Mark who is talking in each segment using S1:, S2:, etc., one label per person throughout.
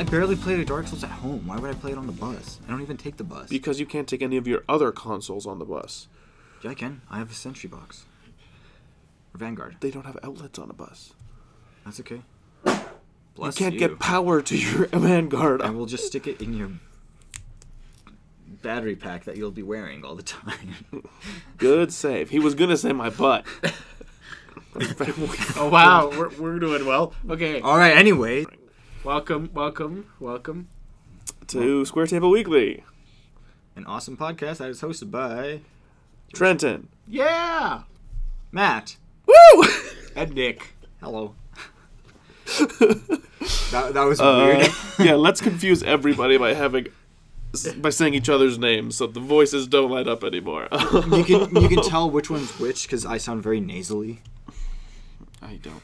S1: I barely play Dark Souls at home. Why would I play it on the bus? I don't even take the bus.
S2: Because you can't take any of your other consoles on the bus.
S1: Yeah, I can. I have a Sentry box. Or Vanguard.
S2: They don't have outlets on a bus.
S1: That's okay.
S2: Bless you. Can't get power to your Vanguard.
S1: I will just stick it in your battery pack that you'll be wearing all the time.
S2: Good save. He was gonna say my butt.
S3: Oh wow, we're doing well. Okay.
S1: All right. Anyway,
S3: welcome
S2: to Square Table Weekly,
S1: an awesome podcast that is hosted by
S2: Trenton.
S3: Yeah.
S1: Matt.
S2: Woo!
S3: And Nick.
S1: Hello. that was weird.
S2: Yeah, let's confuse everybody by saying each other's names so the voices don't light up anymore.
S1: you can tell which one's which because I sound very nasally.
S2: I don't.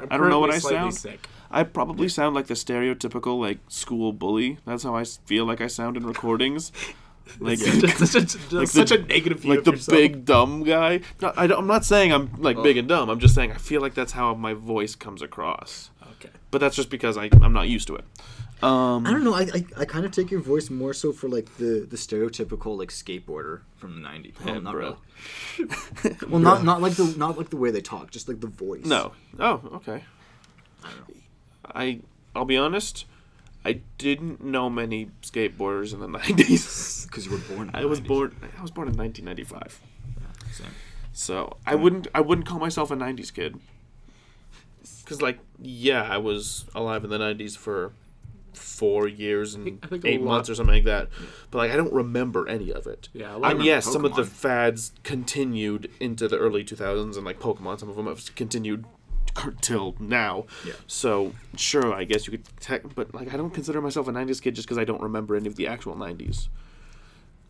S2: I don't know what I sound.
S3: Sick.
S2: I probably sound like the stereotypical like school bully. That's how I feel like I sound in recordings. Like
S3: such a negative view
S2: like
S3: of
S2: the
S3: yourself.
S2: big dumb guy. No, I'm not saying I'm like big and dumb. I'm just saying I feel like that's how my voice comes across.
S3: Okay.
S2: But that's just because I'm not used to it.
S1: I don't know. I kind of take your voice more so for like the stereotypical like skateboarder from the 90s. Well, not really. Well, not like the way they talk, just like the voice.
S2: No. Oh, okay.
S1: I don't know.
S2: I'll be honest. I didn't know many skateboarders in the 90s.
S1: Because you were born.
S2: I was born in 1995.
S1: Yeah, same.
S2: So I wouldn't call myself a 90s kid. Because I was alive in the 90s for 4 years and
S3: I think
S2: 8 months or something like that. But I don't remember any of it.
S3: Yeah.
S2: And yes, some of the fads continued into the early 2000s, and Pokemon, some of them have continued till now.
S1: Yeah.
S2: So sure, I guess you could but I don't consider myself a 90s kid just because I don't remember any of the actual 90s.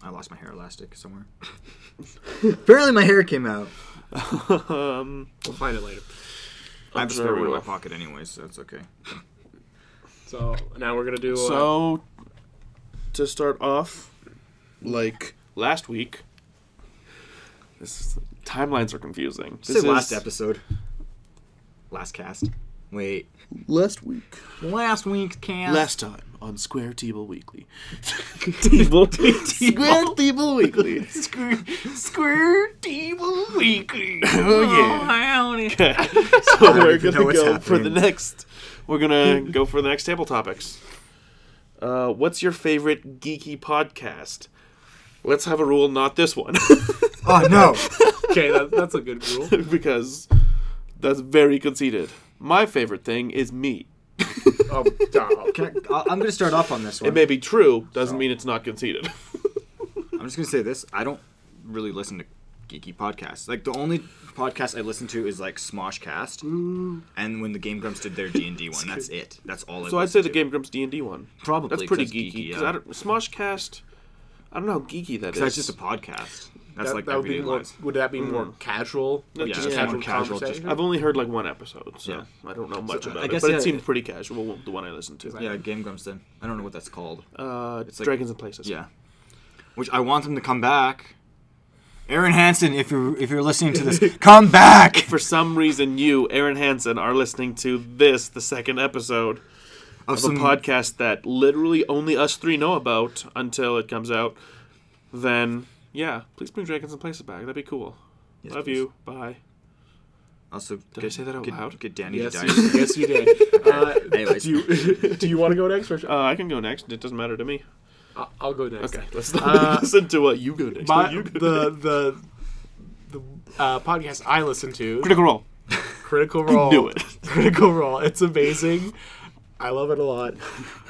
S1: I lost my hair elastic somewhere. Apparently my hair came out.
S3: We'll find it later.
S1: I have a spare one in my pocket anyway, so it's okay.
S3: So now we're gonna do.
S2: So to start off, like last week, timelines are confusing.
S1: This is last episode. Last cast. Wait.
S2: Last week.
S1: Last week's cast.
S2: Last time on SquareTableWeekly. SquareTableWeekly.
S3: SquareTableWeekly.
S2: Oh yeah.
S1: Howdy.
S2: So we're gonna go for the next. We're gonna go for the next table topics. What's your favorite geeky podcast? Let's have a rule, not this one.
S1: Oh no.
S3: Okay, that's a good rule.
S2: Because that's very conceited. My favorite thing is me.
S3: Oh,
S1: I'm going to start off on this one.
S2: It may be true, doesn't mean it's not conceited.
S1: I'm just going to say this. I don't really listen to geeky podcasts. The only podcast I listen to is Smoshcast. And when the Game Grumps did their D&D one. That's it. That's all I listen to.
S2: So I'd say the Game Grumps D&D one.
S1: Probably.
S2: That's pretty geeky.
S1: Yeah.
S2: Smoshcast, I don't know how geeky that is.
S1: That's just a podcast. That's
S3: that would be more. Would that be more casual?
S1: Just
S3: casual
S1: casual.
S3: conversation?
S2: I've only heard one episode, so I don't know much about it. But it seemed pretty casual, the one I listened to.
S1: Yeah, Game Grumps did. I don't know what that's called.
S2: It's Dragons and Places.
S1: Yeah. Which I want them to come back. Aaron Hansen, if you're listening to this, come back!
S2: For some reason, you, Aaron Hansen, are listening to this, the second episode of a podcast that literally only us three know about until it comes out, then... Yeah, please bring Dragons and Places back. That'd be cool.
S1: Yes,
S2: Love
S1: please.
S2: you. Bye.
S1: Also,
S2: did I say that out loud?
S1: Get Danny
S3: Yes,
S1: to die.
S3: yes, you did.
S1: Anyways.
S3: Do you want to go next? Or
S2: I can go next. It doesn't matter to me.
S3: I'll go next.
S2: Okay, let's not listen to what you go next.
S3: The podcast I listen to,
S2: Critical Role.
S3: Critical Role.
S2: You knew it.
S3: Critical Role. It's amazing. I love it a lot.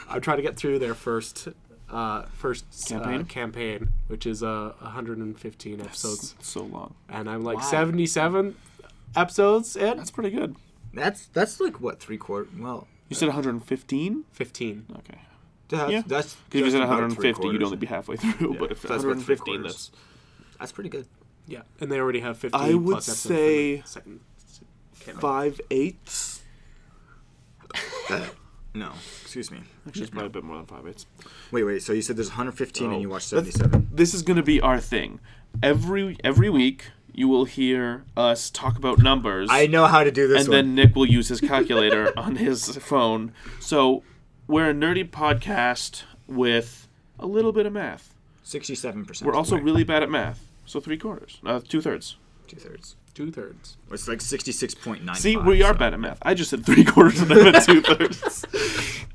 S3: I'm trying to get through their first campaign, which is 115 episodes.
S2: That's so long.
S3: And I'm 77 episodes in.
S2: That's pretty good.
S1: That's what, 3/4? Well,
S2: you said 115?
S3: 15.
S2: Okay.
S1: That's
S2: because if you said 150, you'd only be halfway through. Yeah. But if that's 115,
S1: that's pretty good.
S3: Yeah, and they already have 15.
S2: I would
S3: plus
S2: say
S3: second
S2: 5/8.
S1: No, excuse me.
S2: Actually, it's probably a bit more than 5/8.
S1: Wait. So you said there's 115 and you watched 77.
S2: This is going to be our thing. Every week, you will hear us talk about numbers.
S1: I know how to do this
S2: and then Nick will use his calculator on his phone. So we're a nerdy podcast with a little bit of math.
S1: 67%.
S2: We're also really bad at math. So 3/4. 2/3.
S1: 2/3.
S3: 2/3.
S1: It's like 66.95.
S2: See, we are bad at math. I just said 3/4 and I meant 2/3.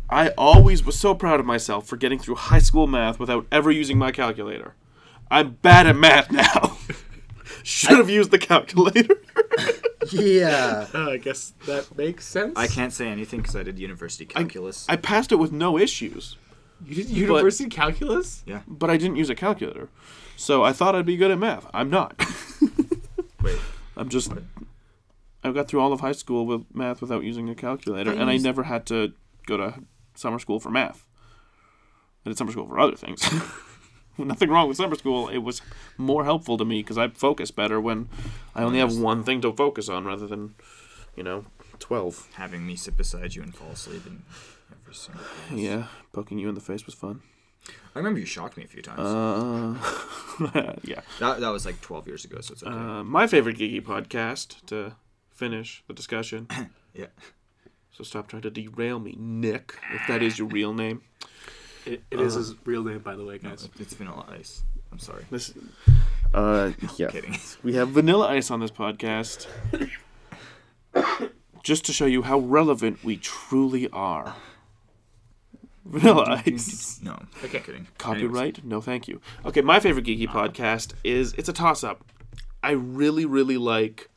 S2: I always was so proud of myself for getting through high school math without ever using my calculator. I'm bad at math now. Should have used the calculator.
S1: Yeah.
S3: I guess that makes sense.
S1: I can't say anything because I did university calculus.
S2: I passed it with no issues.
S3: You did university calculus?
S1: Yeah.
S2: But I didn't use a calculator. So I thought I'd be good at math. I'm not.
S1: Wait.
S2: I'm just... I got through all of high school with math without using a calculator, and I never had to go to summer school for math. I did summer school for other things. Nothing wrong with summer school. It was more helpful to me because I focus better when I only have one thing to focus on rather than, 12.
S1: Having me sit beside you and fall asleep in every single class.
S2: Yeah, poking you in the face was fun.
S1: I remember you shocked me a few times.
S2: Yeah.
S1: That was like 12 years ago, so it's okay.
S2: My favorite geeky podcast, to finish the discussion.
S1: Yeah.
S2: So stop trying to derail me, Nick, if that is your real name.
S3: It is his real name, by the way, guys.
S1: No, it's Vanilla Ice. I'm sorry.
S2: Yeah.
S1: Kidding.
S2: We have Vanilla Ice on this podcast. Just to show you how relevant we truly are. Vanilla Ice.
S1: No. Okay. Kidding.
S2: Copyright? No, thank you. Okay, my favorite geeky podcast it's a toss-up. I really, really like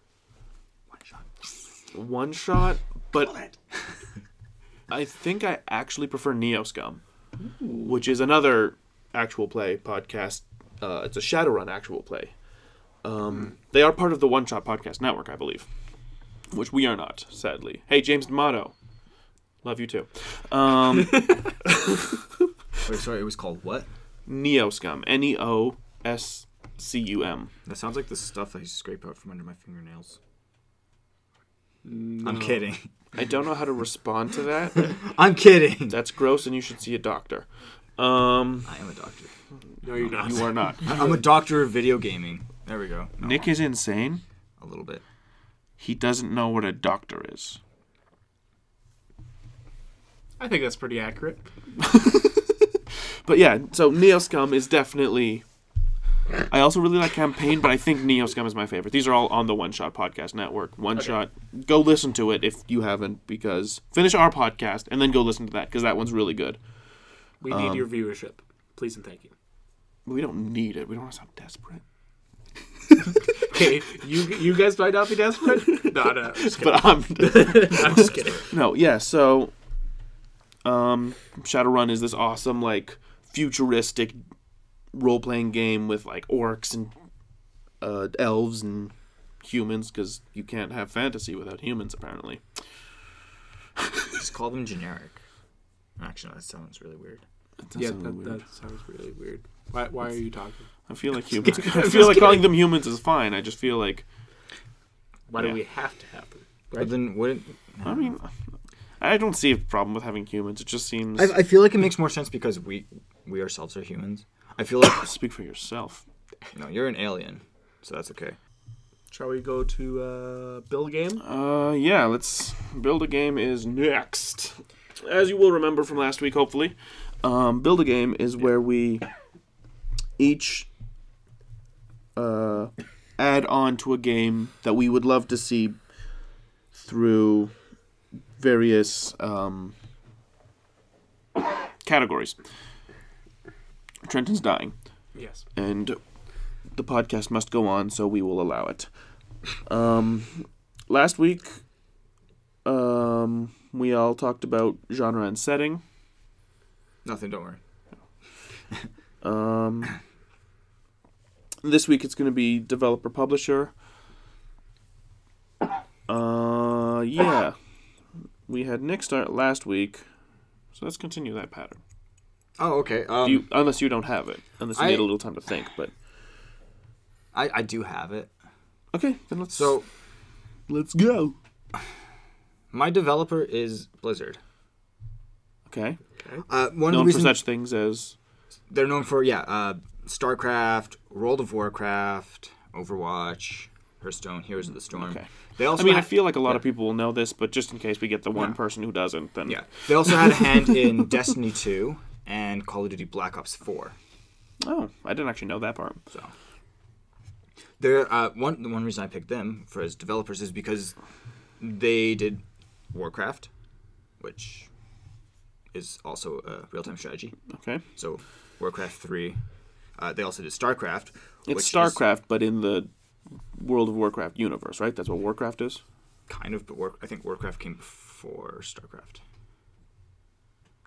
S2: One Shot, but I think I actually prefer Neoscum, which is another actual play podcast. It's a Shadowrun actual play. They are part of the One Shot Podcast Network, I believe, which we are not, sadly. Hey, James D'Amato. Love you too.
S1: Wait, sorry, it was called what?
S2: Neoscum. Neoscum.
S1: That sounds like the stuff I scrape out from under my fingernails.
S3: No.
S1: I'm kidding.
S2: I don't know how to respond to that.
S1: I'm kidding.
S2: That's gross, and you should see a doctor.
S1: I am a doctor.
S3: No, you're not.
S2: You are not.
S1: I'm a doctor of video gaming. There we go. No,
S2: Nick is insane.
S1: a little bit.
S2: He doesn't know what a doctor is.
S3: I think that's pretty accurate.
S2: But yeah, so Neoscum is definitely... I also really like Campaign, but I think Neoscum is my favorite. These are all on the One Shot Podcast Network. One Shot, go listen to it if you haven't, because finish our podcast and then go listen to that, because that one's really good.
S3: We need your viewership. Please and thank you.
S2: We don't need it. We don't want to sound desperate.
S3: Okay, you guys might not be desperate. No, I'm just kidding.
S2: But I'm
S3: I'm just kidding.
S2: No, yeah, so Shadowrun is this awesome, like, futuristic role-playing game with, like, orcs and elves and humans, because you can't have fantasy without humans, apparently.
S1: Just call them generic. Actually, no, that sounds really weird.
S3: That sounds really weird. Why are you talking?
S2: I feel like humans. I feel like calling them humans is fine. I just feel like...
S3: Why do we have to have them? Right?
S1: But then wouldn't...
S2: I mean, I don't see a problem with having humans. It just seems...
S1: I feel like it makes more sense because we ourselves are humans. I feel like...
S2: Speak for yourself.
S1: No, you're an alien, so that's okay.
S3: Shall we go to build a game?
S2: Yeah, let's... Build a Game is next. As you will remember from last week, hopefully. Build a Game is where we each add on to a game that we would love to see through various categories. Trenton's dying.
S3: Yes.
S2: And the podcast must go on, so we will allow it. Last week, we all talked about genre and setting.
S1: Nothing, don't worry.
S2: This week it's going to be developer publisher. Yeah. We had Nick start last week, so let's continue that pattern.
S1: Oh, okay.
S2: Unless you don't have it. Unless you need a little time to think, but...
S1: I do have it.
S2: Okay, then let's go.
S1: My developer is Blizzard.
S2: Okay.
S1: Known
S2: for such things as...
S1: They're known for, StarCraft, World of Warcraft, Overwatch, Hearthstone, Heroes of the Storm.
S2: Okay.
S1: They also
S2: I feel like a lot of people will know this, but just in case we get the one person who doesn't, then...
S1: Yeah. They also had a hand in Destiny 2 and Call of Duty Black Ops 4.
S2: Oh, I didn't actually know that part.
S1: So, the one reason I picked them for as developers is because they did Warcraft, which is also a real-time strategy.
S2: Okay.
S1: So, Warcraft 3. They also did StarCraft.
S2: It's StarCraft, but in the World of Warcraft universe, right? That's what Warcraft is?
S1: Kind of, but I think Warcraft came before StarCraft.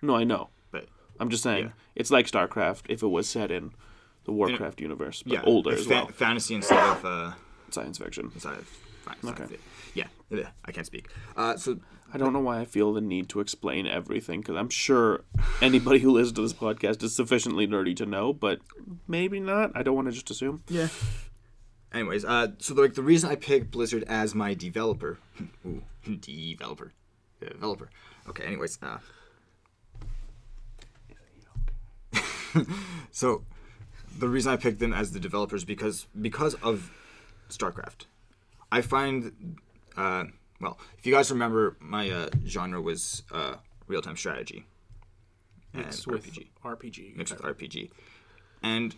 S2: No, I know.
S1: But
S2: I'm just saying, it's like StarCraft if it was set in the Warcraft universe, but older as well.
S1: Fantasy instead of...
S2: science fiction.
S1: Instead of science
S2: Okay.
S1: Yeah, I can't speak. So
S2: I don't know why I feel the need to explain everything, because I'm sure anybody who listens to this podcast is sufficiently nerdy to know, but maybe not. I don't want to just assume.
S1: Yeah. Anyways, so the reason I picked Blizzard as my developer... Ooh, developer. Okay, anyways. So, the reason I picked them as the developers because of StarCraft. I find... well, if you guys remember, my genre was real-time strategy.
S3: Mixed with RPG.
S1: Mixed with RPG. And...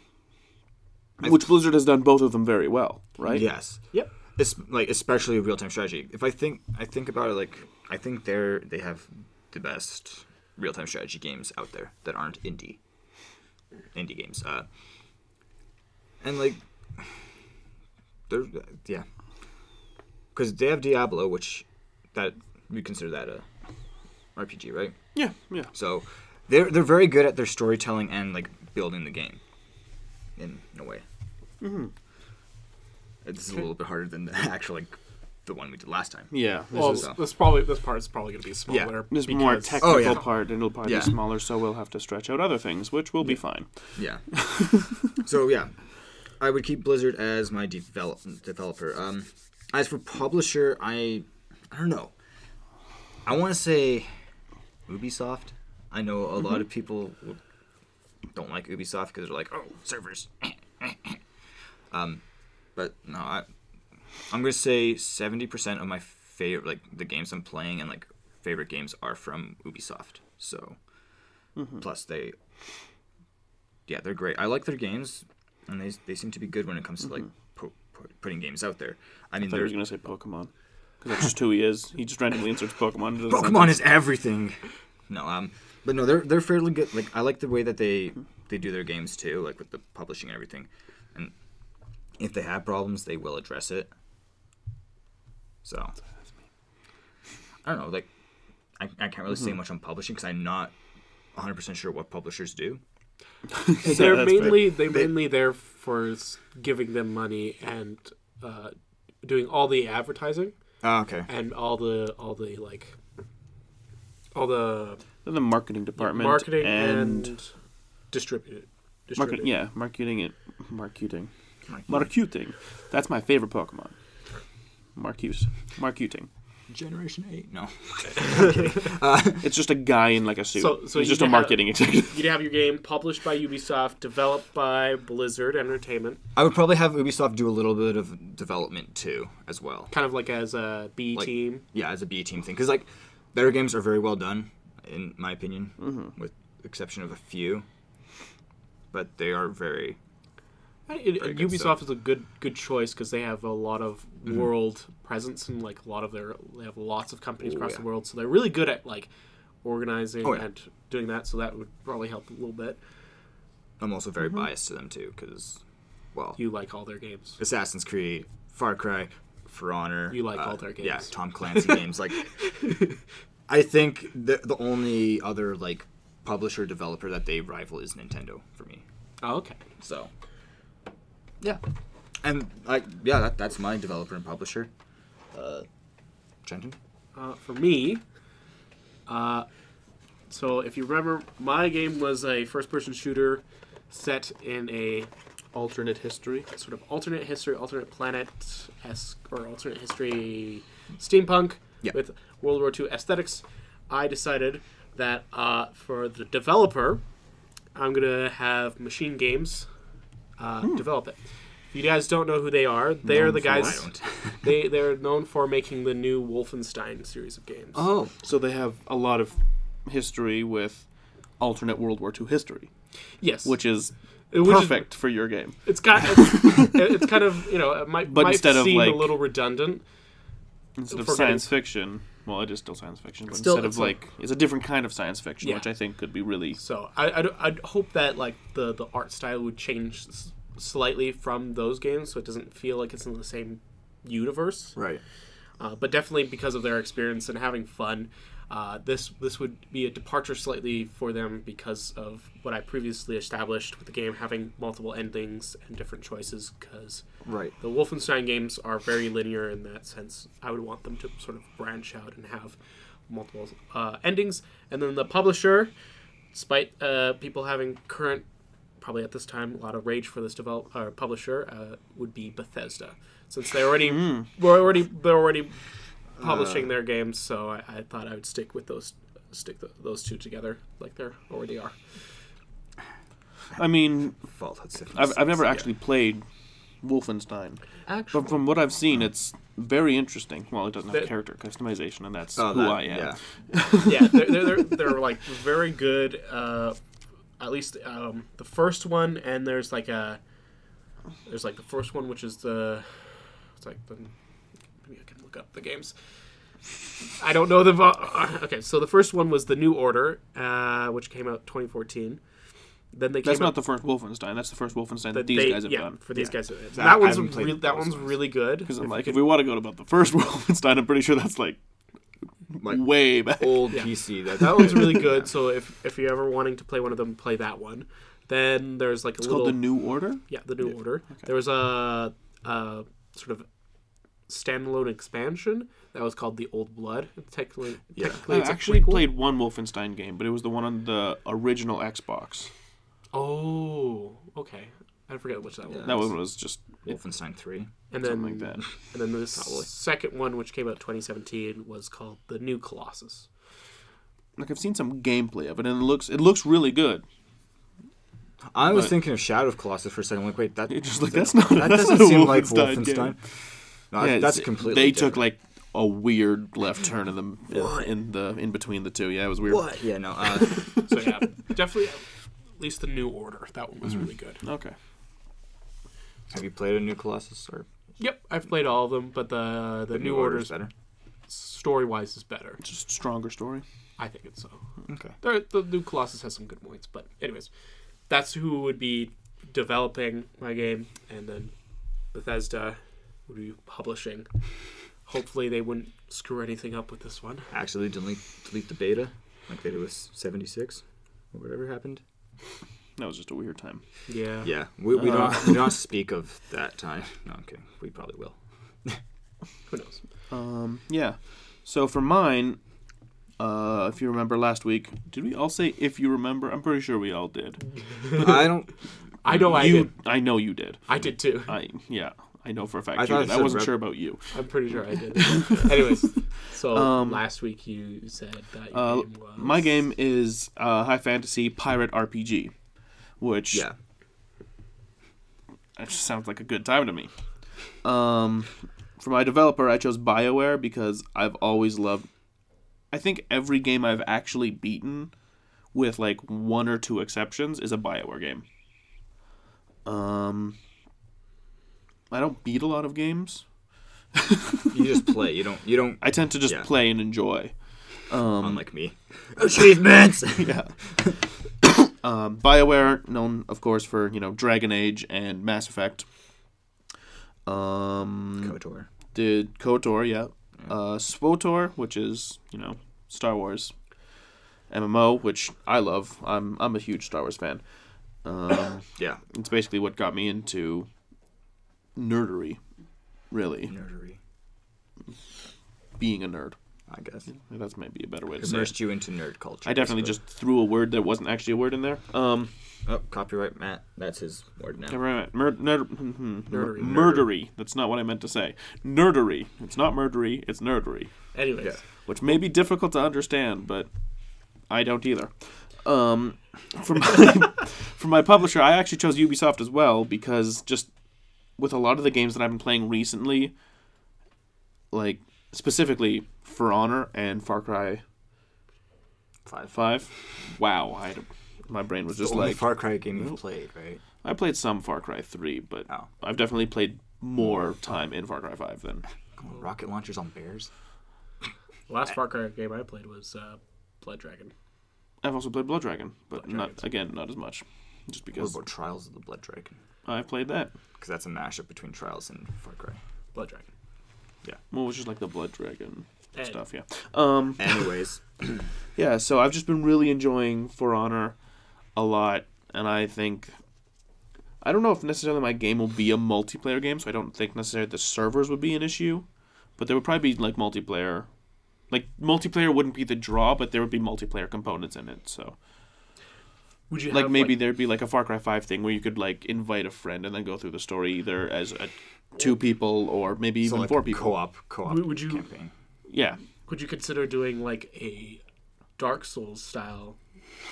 S2: Which Blizzard has done both of them very well, right?
S1: Yes.
S3: Yep.
S1: It's especially real-time strategy. If I think about it, I think they have the best real-time strategy games out there that aren't indie games. And they're because they have Diablo, which that we consider that a RPG, right?
S2: Yeah.
S1: So they're very good at their storytelling and building the game in a way.
S2: Mm-hmm.
S1: It's a little bit harder than the actual the one we did last time.
S2: Yeah.
S3: This part is probably going to be smaller.
S2: Yeah. There's more technical part, and it'll probably be
S1: Yeah.
S2: smaller, so we'll have to stretch out other things, which will be fine.
S1: Yeah. So yeah, I would keep Blizzard as my developer. As for publisher, I don't know. I want to say Ubisoft. I know a lot of people don't like Ubisoft because they're like, oh, servers. But no, I'm gonna say 70% of my favorite, the games I'm playing and favorite games are from Ubisoft. So, plus they're great. I like their games, and they seem to be good when it comes to putting games out there. I mean,
S2: I thought he was gonna say Pokemon, because that's just who he is. He just randomly inserts Pokemon into the
S1: Pokemon is everything. No, but no, they're fairly good. I like the way that they do their games too, with the publishing and everything. And if they have problems, they will address it. So I don't know. I can't really say much on publishing because I'm not 100% sure what publishers do.
S3: They're mainly there for giving them money and doing all the advertising.
S1: Oh, okay.
S3: And all the
S2: the marketing department.
S3: Marketing and distributing.
S2: Marketing. That's my favorite Pokemon. Marketing.
S1: Generation 8? No.
S2: It's just a guy in a suit.
S3: So
S2: he's just a marketing executive.
S3: You'd have your game published by Ubisoft, developed by Blizzard Entertainment.
S1: I would probably have Ubisoft do a little bit of development too, as well.
S3: Kind of as a B team.
S1: Yeah, as a B team thing. Because their games are very well done, in my opinion, with the exception of a few. But they are very...
S3: Ubisoft is a good choice because they have a lot of world presence and they have lots of companies across the world, so they're really good at organizing and doing that. So that would probably help a little bit.
S1: I'm also very biased to them too because,
S3: you like all their games.
S1: Assassin's Creed, Far Cry, For Honor.
S3: You like all their games.
S1: Yeah, Tom Clancy games. I think the only other publisher developer that they rival is Nintendo for me.
S3: Oh, okay.
S1: So. Yeah, and that's my developer and publisher. Trenton?
S3: For me, so if you remember, my game was a first-person shooter set in a
S2: alternate history,
S3: sort of alternate history, alternate planet-esque, or alternate history steampunk with World War II aesthetics. I decided that for the developer, I'm going to have Machine Games develop it. If you guys don't know who they are, they're the guys.
S1: I don't.
S3: They're known for making the new Wolfenstein series of games.
S2: Oh, so they have a lot of history with alternate World War II history.
S3: Yes,
S2: which is perfect for your game.
S3: It's kind of it might seem a little redundant.
S2: Instead of science fiction, well, it is still science fiction, but instead of it's a different kind of science fiction, which I think could be really.
S3: So I'd hope that the art style would change slightly from those games, so it doesn't feel like it's in the same universe.
S1: Right.
S3: But definitely because of their experience and having fun, this would be a departure slightly for them because of what I previously established with the game having multiple endings and different choices, because the Wolfenstein games are very linear in that sense. I would want them to sort of branch out and have multiple endings. And then the publisher, despite people having probably at this time, a lot of rage for this publisher, would be Bethesda, since they're already publishing their games. So I thought I would stick those two together like they already are.
S2: I mean, I've never actually played Wolfenstein, but from what I've seen, it's very interesting. Well, it doesn't have character customization, and that's who I am.
S3: Yeah, they're like very good. At least the first one, and there's like the first one, which is maybe I can look up the games. I don't know the okay. So the first one was the New Order, which came out 2014. Then that's
S2: not the first Wolfenstein. That's the first Wolfenstein that these guys have done.
S3: For these guys, that one's really good.
S2: Because if we want to go about the first Wolfenstein, I'm pretty sure that's like way back.
S1: Old PC.
S3: That one's really good. So if you're ever wanting to play one of them, play that one. Then there's
S2: it's called the New Order.
S3: Yeah, the New Order. Okay. There was a sort of standalone expansion that was called the Old Blood. Technically,
S2: I actually played one Wolfenstein game, but it was the one on the original Xbox.
S3: Oh, okay. I forget which that was.
S2: That one was just
S1: Wolfenstein 3.
S3: And then, something like that. And then the second one, which came out 2017, was called The New Colossus.
S2: Like, I've seen some gameplay of it, and it looks really good.
S1: I was thinking of Shadow of Colossus for a second. Like, wait, that
S2: doesn't
S1: seem like Wolfenstein. No, that's completely
S2: They took like a weird left turn in between the two. Yeah, it was weird.
S1: What? Yeah, no.
S3: So yeah, definitely at least the New Order. That one was really good.
S2: Okay.
S1: Have you played a New Colossus? Or?
S3: Yep, I've played all of them, but the New Order is
S1: better.
S3: Story-wise is better.
S2: Just stronger story.
S3: I think it's so.
S1: Okay.
S3: The New Colossus has some good points, but anyways, that's who would be developing my game, and then Bethesda would be publishing. Hopefully they wouldn't screw anything up with this one.
S1: Actually delete the beta, like they did with 76, or whatever happened.
S2: That was just a weird time.
S3: Yeah.
S1: Yeah. We don't speak of that time. No, I'm kidding. We probably will.
S3: Who knows?
S2: Yeah. So for mine, if you remember last week, did we all say if you remember? I'm pretty sure we all did.
S1: I don't.
S3: I know I did.
S2: I know you did.
S3: I did too.
S2: I know for a fact you did. I wasn't sure about you.
S3: I'm pretty sure I did. Anyways, so last week you said that your game was...
S2: My game is high fantasy pirate RPG, which it just sounds like a good time to me. For my developer, I chose BioWare because I've always loved... I think every game I've actually beaten, with like one or two exceptions, is a BioWare game. I don't beat a lot of games.
S1: You just play. You don't.
S2: I tend to just play and enjoy.
S1: Unlike me. Achievements.
S2: Yeah. BioWare, known of course for Dragon Age and Mass Effect.
S1: KOTOR.
S2: Did KOTOR, yeah. SWTOR, which is Star Wars MMO, which I love. I'm a huge Star Wars fan.
S1: Yeah.
S2: It's basically what got me into nerdery, really.
S1: Nerdery.
S2: Being a nerd,
S1: I guess.
S2: That's maybe a better way to say it.
S1: Immersed you into nerd culture.
S2: I definitely just threw a word that wasn't actually a word in there.
S1: Copyright Matt. That's his word now.
S2: Murdery. That's not what I meant to say. Nerdery. It's not murdery, it's nerdery.
S3: Anyways. Yeah.
S2: Which may be difficult to understand, but I don't either. For my publisher, I actually chose Ubisoft as well because just with a lot of the games that I've been playing recently, like specifically For Honor and Far Cry 5. Wow, my brain was just
S1: the only
S2: like
S1: Far Cry game you've played, right?
S2: I played some Far Cry 3, but I've definitely played more time in Far Cry 5 than
S1: rocket launchers on bears.
S3: The last Far Cry game I played was Blood Dragon.
S2: I've also played Blood Dragon, but not as much, just because.
S1: What about Trials of the Blood Dragon?
S2: I played that
S1: because that's a mashup between Trials and Far Cry.
S3: Blood Dragon.
S1: Yeah.
S2: Well, it was just like the Blood Dragon stuff. Yeah.
S1: Anyways.
S2: Yeah. So I've just been really enjoying For Honor a lot, and I think. I don't know if necessarily my game will be a multiplayer game, so I don't think necessarily the servers would be an issue, but there would probably be like multiplayer. Like multiplayer wouldn't be the draw, but there would be multiplayer components in it. So,
S3: would you
S2: like
S3: have,
S2: maybe there'd be like a Far Cry 5 thing where you could like invite a friend and then go through the story either as two people or maybe even
S1: like
S2: 4 people.
S1: Co-op
S3: would you,
S1: campaign.
S2: Yeah.
S3: Would you consider doing like a Dark Souls style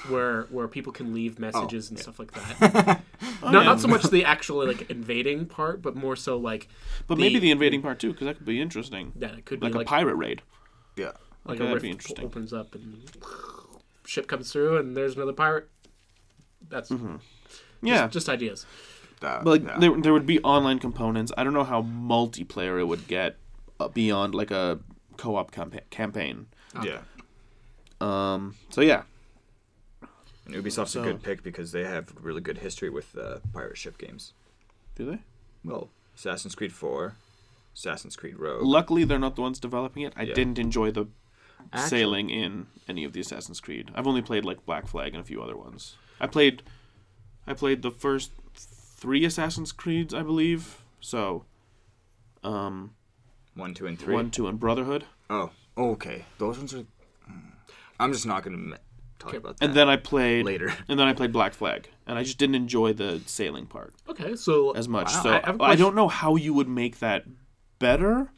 S3: where people can leave messages and stuff like that? Not so much the actual like invading part, but more so like.
S2: But maybe the invading part too, because that could be interesting.
S3: Yeah, it could
S2: like
S3: be
S2: a pirate raid.
S1: Yeah,
S3: like
S2: okay,
S3: a
S2: that'd be
S3: rift
S2: interesting.
S3: Opens up and ship comes through and there's another pirate. That's just ideas.
S2: But there would be online components. I don't know how multiplayer it would get beyond like a co-op campaign.
S1: Yeah.
S2: So yeah.
S1: And Ubisoft's a good pick because they have really good history with pirate ship games.
S2: Do they?
S1: Well, Assassin's Creed 4, Assassin's Creed Rogue.
S2: Luckily, they're not the ones developing it. I didn't enjoy the sailing in any of the Assassin's Creed. I've only played like Black Flag and a few other ones. I played the first 3 Assassin's Creeds, I believe. So,
S1: 1, 2, and 3.
S2: 1, 2, and Brotherhood.
S1: Oh, okay. Those ones are. I'm just not gonna talk about that.
S2: And then I played
S1: later.
S2: And then I played Black Flag, and I just didn't enjoy the sailing part.
S3: Okay, so
S2: as much.
S3: Wow.
S2: So I don't know how you would make that better.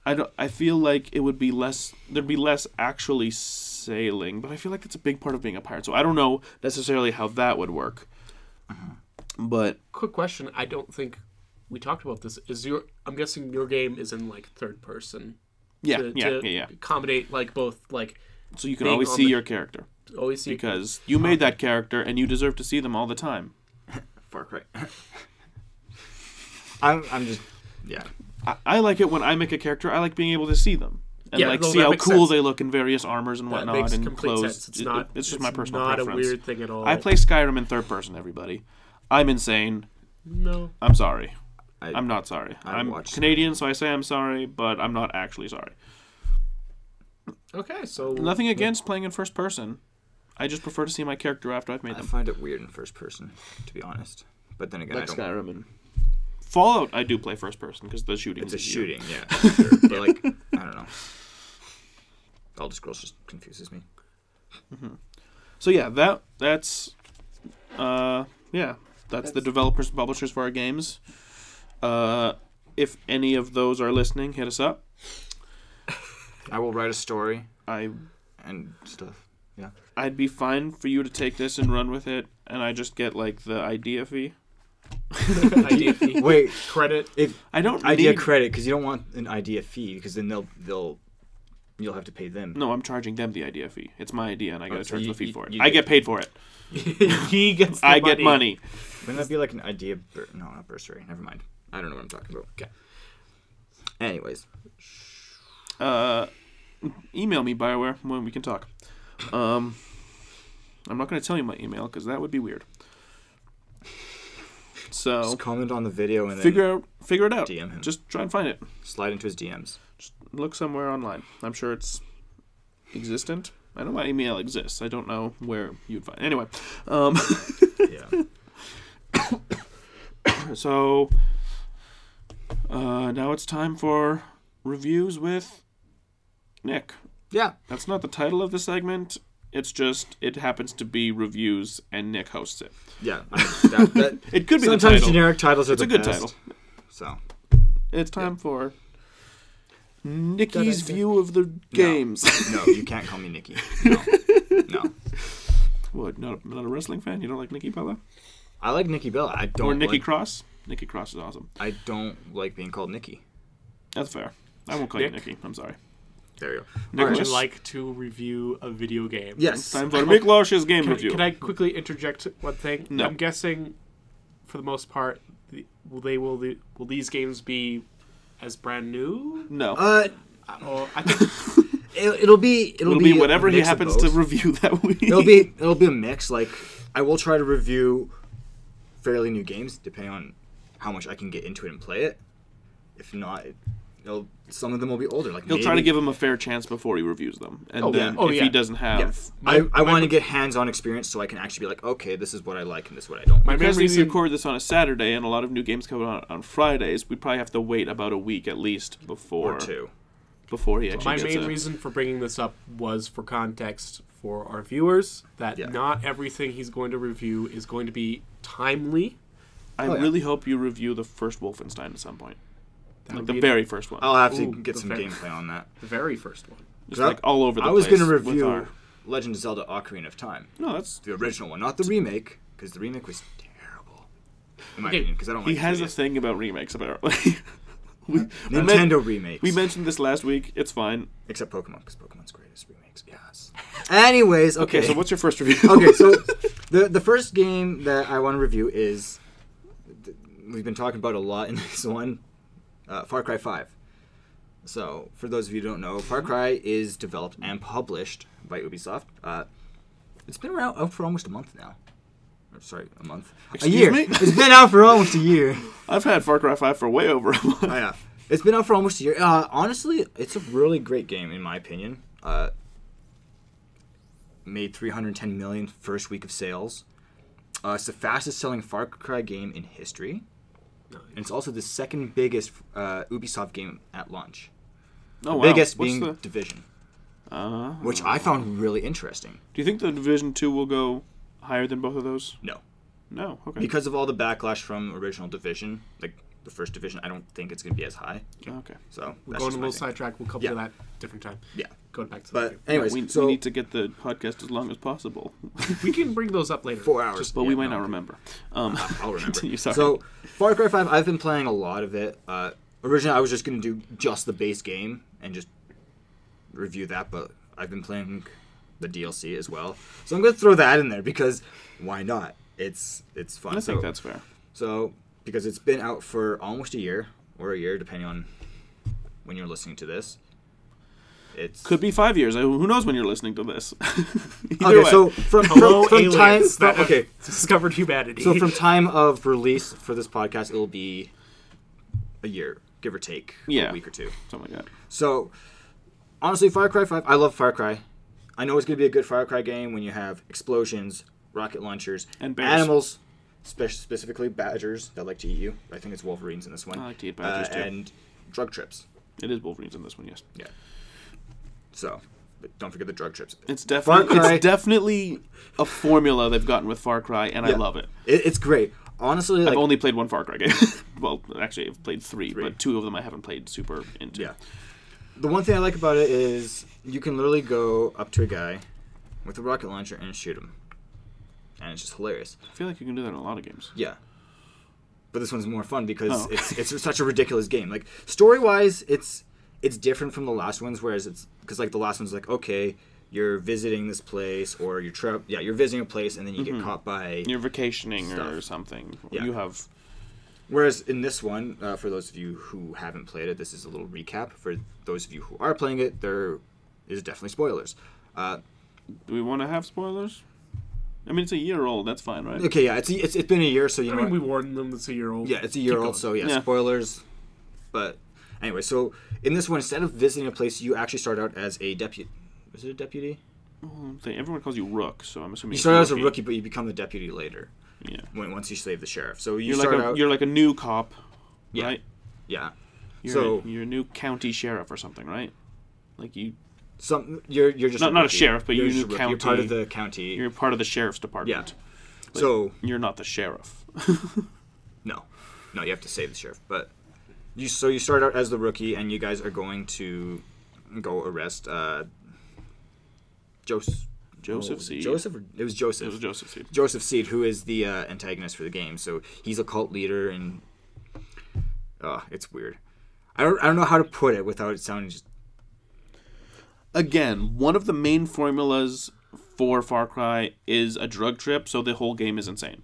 S2: I feel like it would be less. There'd be less actually sailing, but I feel like it's a big part of being a pirate. So I don't know necessarily how that would work. But
S3: quick question: I don't think we talked about this. I'm guessing your game is in like third person.
S2: Yeah,
S3: to accommodate like both like.
S2: So you can always see your character.
S3: Always see
S2: because you made that character and you deserve to see them all the time.
S1: Far Cry. I'm just
S2: I like it when I make a character. I like being able to see them and see how cool they look in various armors and whatnot and clothes. It's just my personal preference.
S3: Not a weird thing at all.
S2: I play Skyrim in third person. Everybody, I'm insane.
S3: No,
S2: I'm sorry. I'm not sorry. I'm Canadian, so I say I'm sorry, but I'm not actually sorry.
S3: Okay, so
S2: nothing against playing in first person. I just prefer to see my character after I've made them.
S1: I find it weird in first person, to be honest. But then again,
S2: like
S1: I don't.
S2: Skyrim and Fallout, I do play first person because the shooting.
S1: It's a shooting, yeah. Sure. But like, I don't know. Elder Scrolls just confuses me.
S2: Mm-hmm. So yeah, that's the developers and publishers for our games. If any of those are listening, hit us up.
S1: I will write a story.
S2: And
S1: stuff. Yeah.
S2: I'd be fine for you to take this and run with it, and I just get like the idea fee.
S3: Idea fee.
S1: Wait,
S3: credit.
S1: If
S2: I don't
S1: idea
S2: need
S1: credit because you don't want an idea fee because then you'll have to pay them.
S2: No, I'm charging them the idea fee. It's my idea, and I got to charge the fee for it.
S1: I
S2: get paid for it.
S3: He gets.
S2: I get money.
S1: Wouldn't that be like an idea? No, not bursary. Never mind. I don't know what I'm talking about.
S3: Okay.
S1: Anyways.
S2: Email me, BioWare, when we can talk. I'm not going to tell you my email because that would be weird. So
S1: just comment on the video and
S2: figure it out.
S1: DM him.
S2: Just try and find it.
S1: Slide into his DMs.
S2: Just look somewhere online. I'm sure it's existent. I know my email exists. I don't know where you'd find it. Anyway.
S1: Yeah.
S2: So now it's time for reviews with Nick.
S1: Yeah.
S2: That's not the title of the segment. It's just, it happens to be reviews and Nick hosts it.
S1: Yeah.
S2: It could be the title.
S1: Sometimes generic titles are the best.
S2: It's a good title.
S1: So.
S2: It's time for Nicky's view of the games.
S1: No, you can't call me Nicky. No.
S2: What, not a wrestling fan? You don't like Nikki Bella?
S1: I like Nikki Bella. I don't.
S2: Or Nikki Cross. Nikki Cross is awesome.
S1: I don't like being called Nikki.
S2: That's fair. I won't call you Nikki. I'm sorry.
S1: There you go.
S3: Nick would like to review a video game.
S1: Yes.
S2: It's time for Miklash's game review.
S3: Can I quickly interject one thing?
S2: No.
S3: I'm guessing, for the most part, will these games be as brand new?
S2: No.
S3: I think
S1: it'll be
S2: whatever he happens to review that week.
S1: It'll be a mix. Like, I will try to review fairly new games depending on how much I can get into it and play it. If not, some of them will be older. Like,
S2: he'll try to give him a fair chance before he reviews them, and if he doesn't have,
S1: I want to get hands-on experience so I can actually be like, okay, this is what I like and this is what I don't.
S2: Because we record this on a Saturday and a lot of new games come out on Fridays, we probably have to wait about a week at least before
S1: or two
S2: before he actually.
S3: My main reason for bringing this up was for context for our viewers that not everything he's going to review is going to be timely.
S2: I really hope you review the first Wolfenstein at some point. Like the very first one.
S1: I'll have to get some gameplay on that.
S3: The very first one.
S2: Just like all over the place.
S1: I was going to review Legend of Zelda Ocarina of Time.
S2: No, that's
S1: the original one, not the remake, because the remake was terrible. In my opinion, because I don't like
S2: He has a thing about remakes, apparently.
S1: Nintendo remakes.
S2: We mentioned this last week. It's fine.
S1: Except Pokemon, because Pokemon's greatest remakes. Yes. Anyways, okay.
S2: So what's your first review?
S1: Okay, so the first game that I want to review is, we've been talking about a lot in this one, Far Cry 5. So, for those of you who don't know, Far Cry is developed and published by Ubisoft. It's been out for almost a month now. Sorry, a month.
S2: Excuse
S1: a year.
S2: me?
S1: It's been out for almost a year.
S2: I've had Far Cry 5 for way over a month.
S1: Oh, yeah. It's been out for almost a year. Honestly, it's a really great game, in my opinion. Made 310 million first week of sales. It's the fastest selling Far Cry game in history. Nice. And it's also the second biggest Ubisoft game at launch.
S2: Oh, wow.
S1: Biggest being the Division. Which I found really interesting.
S2: Do you think the Division 2 will go higher than both of those?
S1: No.
S2: No, okay.
S1: Because of all the backlash from original Division, like the first Division, I don't think it's going to be as high.
S2: Okay.
S1: So
S3: we're going a little sidetrack. We'll come to that different time.
S1: Yeah.
S3: Going back to
S1: that. But anyways,
S2: we need to get the podcast as long as possible.
S3: We can bring those up later.
S1: 4 hours.
S2: But we might not remember.
S1: I'll remember.
S2: Continue, sorry.
S1: So Far Cry 5, I've been playing a lot of it. Originally, I was just going to do just the base game and just review that, but I've been playing the DLC as well. So I'm going to throw that in there because why not? It's fun.
S2: I think that's fair.
S1: So, because it's been out for almost a year, or a year, depending on when you're listening to this.
S2: Could be 5 years. Who knows when you're listening to this?
S1: Okay, way. So from time
S3: discovered humanity.
S1: So from time of release for this podcast, it'll be a year, give or take, a week or two,
S2: something like that.
S1: So honestly, Far Cry 5, I love Far Cry. I know it's going to be a good Far Cry game when you have explosions, rocket launchers,
S2: and bears.
S1: Animals, specifically badgers that like to eat you. I think it's Wolverines in this one.
S2: I like to eat badgers too.
S1: And drug trips.
S2: It is Wolverines in this one, yes.
S1: Yeah. So, but don't forget the drug trips.
S2: It's definitely a formula they've gotten with Far Cry, and I love it.
S1: It's great. Honestly,
S2: I've only played one Far Cry game. Well, actually, I've played three, but two of them I haven't played super into.
S1: Yeah. The one thing I like about it is you can literally go up to a guy with a rocket launcher and shoot him. And it's just hilarious.
S2: I feel like you can do that in a lot of games.
S1: Yeah. But this one's more fun because it's such a ridiculous game. Like, story-wise, it's different from the last ones, whereas it's... Because, like, the last one's like, okay, you're visiting this place, or you're visiting a place, and then you get caught by...
S2: You're vacationing or something.
S1: Yeah.
S2: You have...
S1: Whereas in this one, for those of you who haven't played it, this is a little recap. For those of you who are playing it, there is definitely spoilers.
S2: Do we want to have spoilers? I mean, it's a year old. That's fine, right?
S1: Okay, yeah, it's been a year, so you know.
S3: I mean, we warned them it's a year old.
S1: Yeah, it's a year old, so yeah, spoilers. But anyway, so in this one, instead of visiting a place, you actually start out as a deputy. Was it a deputy?
S2: Everyone calls you Rook, so I'm assuming
S1: you start out as a rookie, but you become the deputy later.
S2: Yeah.
S1: Once you save the sheriff, so
S2: you're like a new cop, right?
S1: Yeah.
S2: You're a new county sheriff or something, right? Like you.
S1: You're just
S2: not a sheriff, but you're new county.
S1: You're part of the county.
S2: You're part of the sheriff's department.
S1: Yeah. So
S2: you're not the sheriff.
S1: No, you have to save the sheriff. But you start out as the rookie, and you guys are going to go arrest
S2: Joseph Seed.
S1: Joseph? It was Joseph.
S2: It was Joseph Seed.
S1: Joseph Seed, who is the antagonist for the game. So he's a cult leader, and it's weird. I don't know how to put it without it sounding just...
S2: Again, one of the main formulas for Far Cry is a drug trip, so the whole game is insane.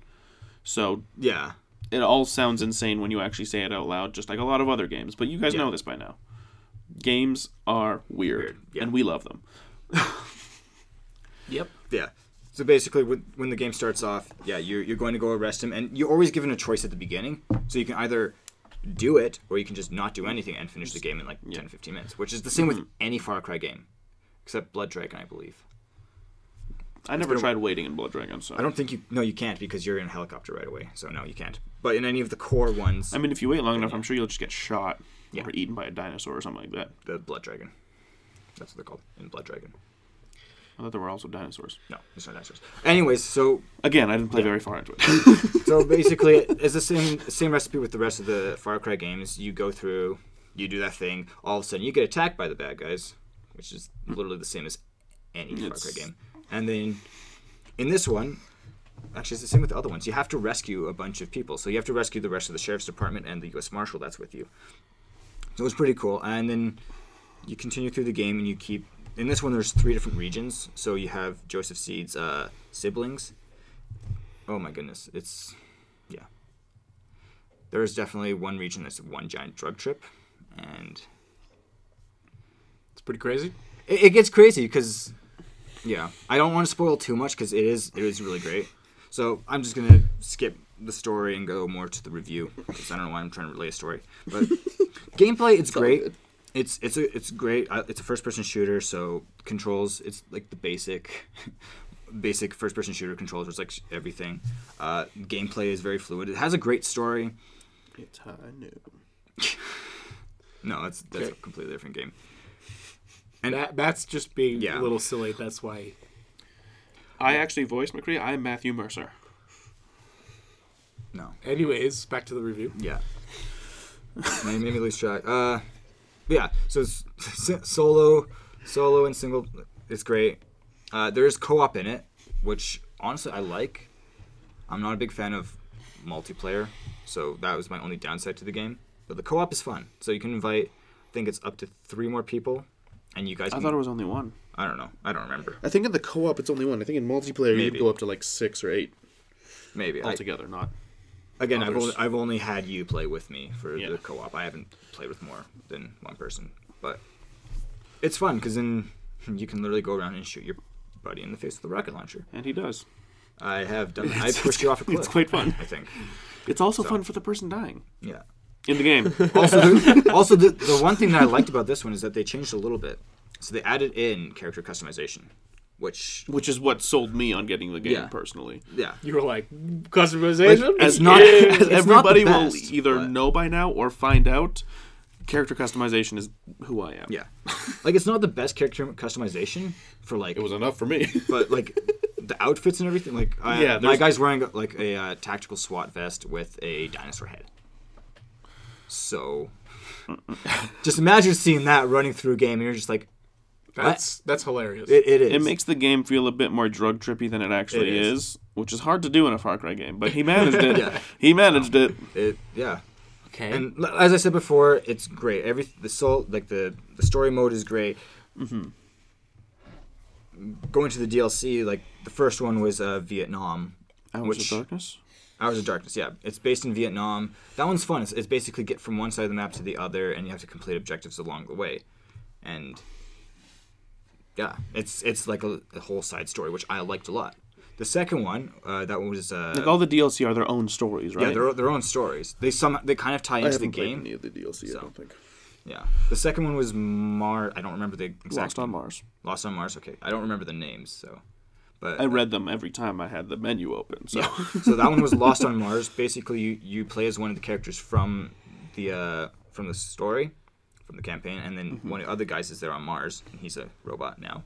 S2: So
S1: yeah,
S2: it all sounds insane when you actually say it out loud, just like a lot of other games. But you guys know this by now. Games are weird. And we love them.
S3: Yep.
S1: Yeah. So basically, when the game starts off, you're going to go arrest him, and you're always given a choice at the beginning. So you can either do it, or you can just not do anything and finish the game in like 10 to 15 minutes, which is the same with any Far Cry game, except Blood Dragon, I believe.
S2: I never tried waiting in Blood Dragon, so...
S1: I don't think you can't, because you're in a helicopter right away, so no, you can't. But in any of the core ones...
S2: I mean, if you wait long enough, I'm sure you'll just get shot or eaten by a dinosaur or something like that.
S1: The Blood Dragon. That's what they're called, in Blood Dragon.
S2: I thought there were also dinosaurs.
S1: No, there's no dinosaurs. Anyways, so...
S2: Again, I didn't play very far into it.
S1: So basically, it's the same recipe with the rest of the Far Cry games. You go through, you do that thing, all of a sudden you get attacked by the bad guys, which is literally the same as any Far Cry game. And then... in this one, actually it's the same with the other ones, you have to rescue a bunch of people. So you have to rescue the rest of the Sheriff's Department and the U.S. Marshal that's with you. So it was pretty cool. And then you continue through the game and you keep... in this one there's 3 different regions. So you have Joseph Seed's siblings. Oh my goodness. It's... yeah. There's definitely one region that's one giant drug trip. And...
S3: it's pretty crazy.
S1: It gets crazy because... yeah, I don't want to spoil too much because it is really great. So I'm just gonna skip the story and go more to the review because I don't know why I'm trying to relay a story. But gameplay, it's great. It's great. It's a first-person shooter, so controls. It's like the basic first-person shooter controls. It's like everything. Gameplay is very fluid. It has a great story.
S2: It's high noon.
S1: No, that's a completely different game.
S3: And that's just being a little silly. That's why.
S2: I actually voiced McCree. I am Matthew Mercer.
S1: No.
S3: Anyways, back to the review.
S1: Yeah. Made me lose track. Yeah. So it's solo and single. It's great. There's co-op in it, which honestly I like. I'm not a big fan of multiplayer, so that was my only downside to the game. But the co-op is fun. So you can invite, I think it's up to 3 more people. And you guys
S2: I thought it was only 1.
S1: I don't know. I don't remember.
S2: I think in the co-op it's only 1. I think in multiplayer you go up to like 6 or 8.
S1: Maybe.
S2: Altogether, not...
S1: again, I've only had you play with me for the co-op. I haven't played with more than one person. But it's fun because then you can literally go around and shoot your buddy in the face with a rocket launcher.
S2: And he does.
S1: I have done that. I pushed you off a cliff.
S2: It's quite fun.
S1: I think.
S2: It's also fun for the person dying.
S1: Yeah.
S2: In the game.
S1: Also, the one thing that I liked about this one is that they changed a little bit. So they added in character customization, which
S2: is what sold me on getting the game personally.
S1: Yeah.
S3: You were like, customization?
S2: As everybody will either know by now or find out, character customization is who I am.
S1: Yeah. Like, it's not the best character customization for, like...
S2: it was enough for me.
S1: But, like, the outfits and everything, like... my guy's wearing, like, a tactical SWAT vest with a dinosaur head. So... just imagine seeing that running through a game and you're just like...
S3: That's hilarious.
S1: It is.
S2: It makes the game feel a bit more drug trippy than it actually is, which is hard to do in a Far Cry game. But he managed it. He managed it.
S1: Yeah.
S3: Okay.
S1: And as I said before, it's great. The story mode is great. Mm-hmm. Going to the DLC, like the first one was Vietnam.
S2: Hours of Darkness.
S1: Hours of Darkness. Yeah, it's based in Vietnam. That one's fun. It's basically get from one side of the map to the other, and you have to complete objectives along the way, and. Yeah, it's like a whole side story, which I liked a lot. The second one, that one was
S2: like all the DLC are their own stories, right?
S1: Yeah, they're their own stories. They kind of tie into the game.
S2: Any of the DLC, I don't think.
S1: Yeah, the second one was Mars. I don't remember the exact.
S2: Lost on Mars.
S1: Lost on Mars. Okay, I don't remember the names, so. But
S2: I read them every time I had the menu open. So,
S1: so that one was Lost on Mars. Basically, you play as one of the characters from the story. From the campaign, and then one of the other guys is there on Mars, and he's a robot now.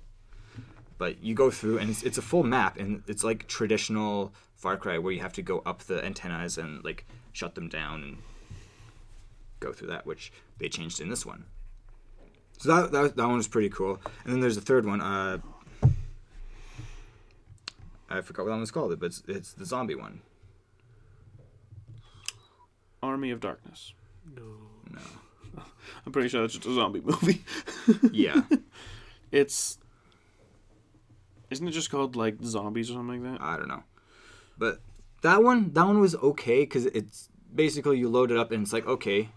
S1: But you go through, and it's a full map, and it's like traditional Far Cry, where you have to go up the antennas and like shut them down and go through that, which they changed in this one. So that one was pretty cool. And then there's a third one. I forgot what that one's called, but it's the zombie one.
S2: Army of Darkness.
S3: No.
S2: I'm pretty sure that's just a zombie movie.
S1: Yeah.
S2: Isn't it just called like Zombies or something like that?
S1: I don't know. But that one was okay because it's basically you load it up and it's like, okay,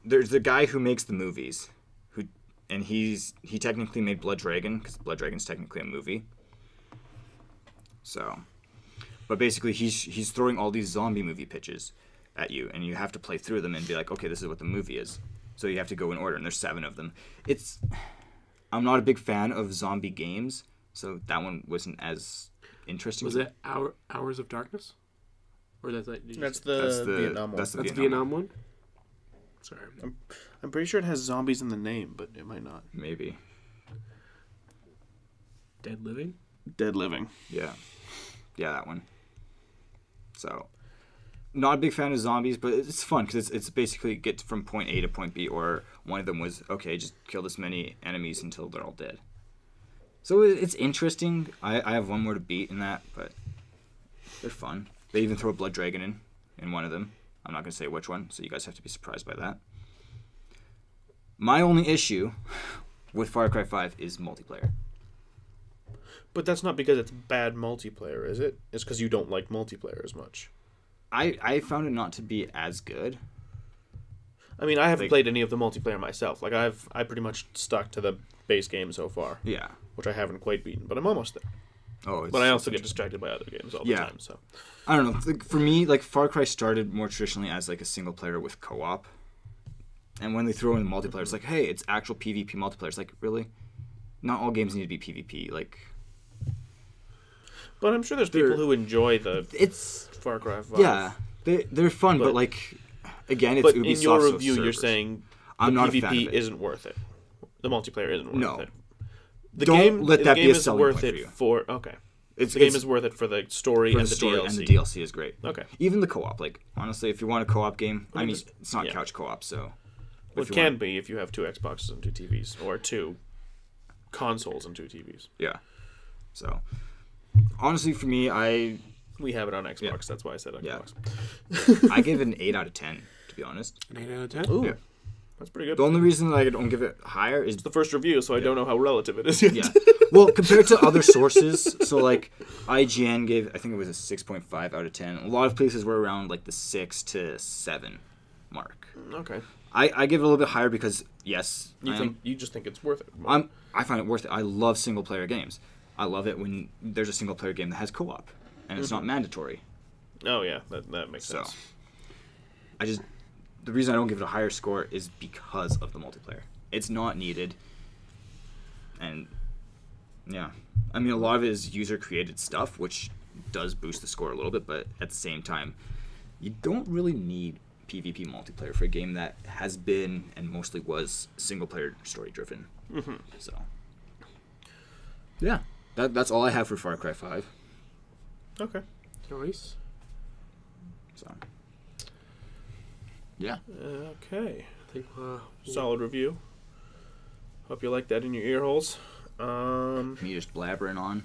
S1: there's the guy who makes the movies, and he technically made Blood Dragon because Blood Dragon's technically a movie. So, but basically he's throwing all these zombie movie pitches at you, and you have to play through them and be like, okay, this is what the movie is. So you have to go in order, and there's 7 of them. I'm not a big fan of zombie games, so that one wasn't as interesting.
S3: Was it Hours of Darkness? Or that's the
S2: Vietnam one.
S3: That's the Vietnam one? Sorry.
S2: I'm pretty sure it has zombies in the name, but it might not.
S1: Maybe.
S3: Dead Living?
S2: Dead Living.
S1: Yeah. Yeah, that one. So, not a big fan of zombies, but it's fun because it's basically get from point A to point B, or one of them was, okay, just kill this many enemies until they're all dead. So it's interesting. I have one more to beat in that, but they're fun. They even throw a Blood Dragon in one of them. I'm not going to say which one, so you guys have to be surprised by that. My only issue with Far Cry 5 is multiplayer.
S2: But that's not because it's bad multiplayer, is it? It's because you don't like multiplayer as much.
S1: I found it not to be as good.
S2: I mean, I haven't played any of the multiplayer myself. Like, I pretty much stuck to the base game so far.
S1: Yeah.
S2: Which I haven't quite beaten, but I'm almost there.
S1: Oh,
S2: but I also get distracted by other games all the time, so.
S1: I don't know. For me, like, Far Cry started more traditionally as, like, a single player with co-op. And when they throw in the multiplayer, it's like, hey, it's actual PvP multiplayer. It's like, really? Not all games need to be PvP. Like...
S2: But I'm sure there's people who enjoy it's Far Cry 5.
S1: Yeah, they're fun, but like, again, it's Ubisoft. But
S2: in your review, you're saying the PvP isn't worth it. The multiplayer isn't worth it.
S1: Don't let that be a selling point for you.
S2: Okay. The game is worth it for the story and the DLC.
S1: And the DLC is great.
S2: Okay.
S1: Even the co-op. Like, honestly, if you want a co-op game, I mean, it's not couch co-op, so...
S2: Well, it can be if you have 2 Xboxes and 2 TVs, or 2 consoles and 2 TVs.
S1: Yeah. So... Honestly, for me,
S2: we have it on Xbox. That's why I said Xbox.
S1: Yeah. I give it an 8 out of 10, to be honest.
S3: An 8 out of 10?
S2: Ooh, yeah. That's pretty good.
S1: The only reason that I don't give it higher is...
S2: It's the first review, so I don't know how relative it is yet.
S1: Yeah. Well, compared to other sources, so like IGN gave, I think it was a 6.5 out of 10. A lot of places were around like the 6 to 7 mark.
S2: Okay.
S1: I give it a little bit higher because, yes...
S2: You just think it's worth it.
S1: I find it worth it. I love single-player games. I love it when there's a single-player game that has co-op, and it's not mandatory.
S2: Oh, yeah. That makes sense.
S1: The reason I don't give it a higher score is because of the multiplayer. It's not needed. And, yeah. I mean, a lot of it is user-created stuff, which does boost the score a little bit, but at the same time, you don't really need PvP multiplayer for a game that has been, and mostly was, single-player story-driven.
S2: Mm-hmm.
S1: So, yeah. That's all I have for Far Cry 5.
S2: Okay.
S3: Nice.
S1: So, yeah.
S2: Okay.
S3: I think,
S2: solid review. Hope you like that in your ear holes.
S1: Me just blabbering on.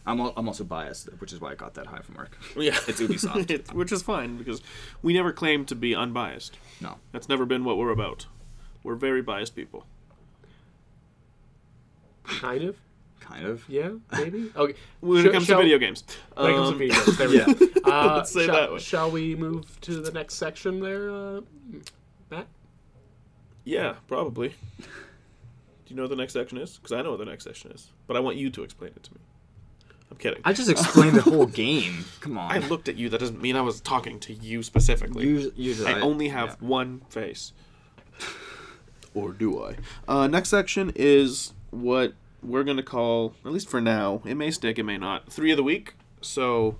S1: I'm also biased, which is why I got that high from Mark.
S2: Yeah.
S1: It's Ubisoft.
S2: Which is fine, because we never claim to be unbiased.
S1: No.
S2: That's never been what we're about. We're very biased people.
S3: Kind of.
S1: Kind of.
S3: Yeah, maybe. Okay.
S2: When it comes to video games.
S3: When it comes to video games. There we go.
S2: Let's say that way.
S3: Shall we move to the next section there, Matt?
S2: Yeah, probably. Do you know what the next section is? Because I know what the next section is. But I want you to explain it to me. I'm kidding.
S1: I just explained the whole game. Come on.
S2: I looked at you. That doesn't mean I was talking to you specifically.
S1: Usually
S2: I only have one face. Or do I? Next section is what we're going to call, at least for now, it may stick, it may not, 3 of the week. So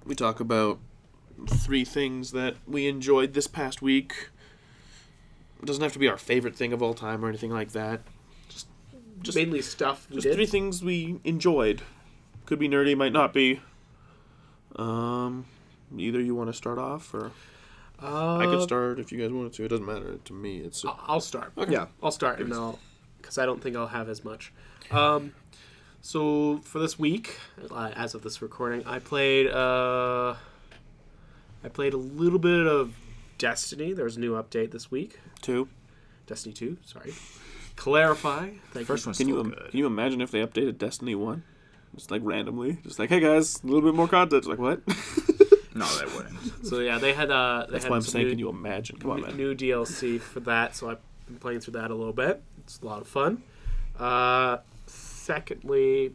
S2: we talk about 3 things that we enjoyed this past week. It doesn't have to be our favorite thing of all time or anything like that. Just
S3: mainly stuff we
S2: just
S3: did.
S2: 3 things we enjoyed. Could be nerdy, might not be. Either you want to start off, or I could start if you guys wanted to. It doesn't matter to me. It's
S3: I'll start.
S2: Okay.
S3: Yeah, I'll start, and because I don't think I'll have as much. So for this week, as of this recording, I played a little bit of Destiny. There was a new update this week. Destiny 2, sorry. Clarify.
S1: First one's
S2: Can you imagine if they updated Destiny 1? Just like randomly. Just like, hey guys, a little bit more content. Just like, what?
S1: No, they wouldn't.
S3: So yeah, they had
S2: That's why I'm saying, can you imagine? Come on, man.
S3: New DLC for that, so I've been playing through that a little bit. It's a lot of fun. Secondly,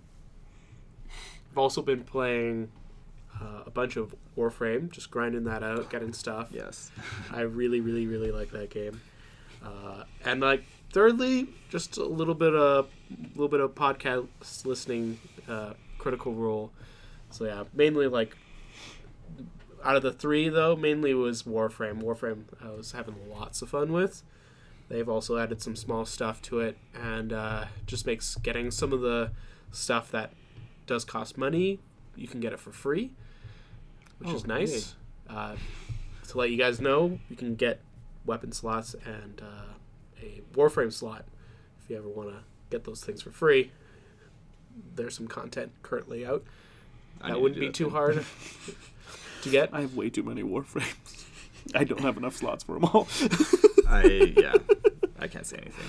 S3: I've also been playing a bunch of Warframe, just grinding that out, getting stuff.
S1: Yes.
S3: I really, really, really like that game. And like, thirdly, just a little bit of podcast listening, Critical Role. So yeah, mainly like out of the three though, mainly was Warframe. Warframe I was having lots of fun with. They've also added some small stuff to it, and just makes getting some of the stuff that does cost money, you can get it for free, which is nice. To let you guys know, you can get weapon slots and a Warframe slot if you ever want to get those things for free. There's some content currently out. That wouldn't be too hard to get.
S2: I have way too many Warframes. I don't have enough slots for them all.
S1: I can't say anything.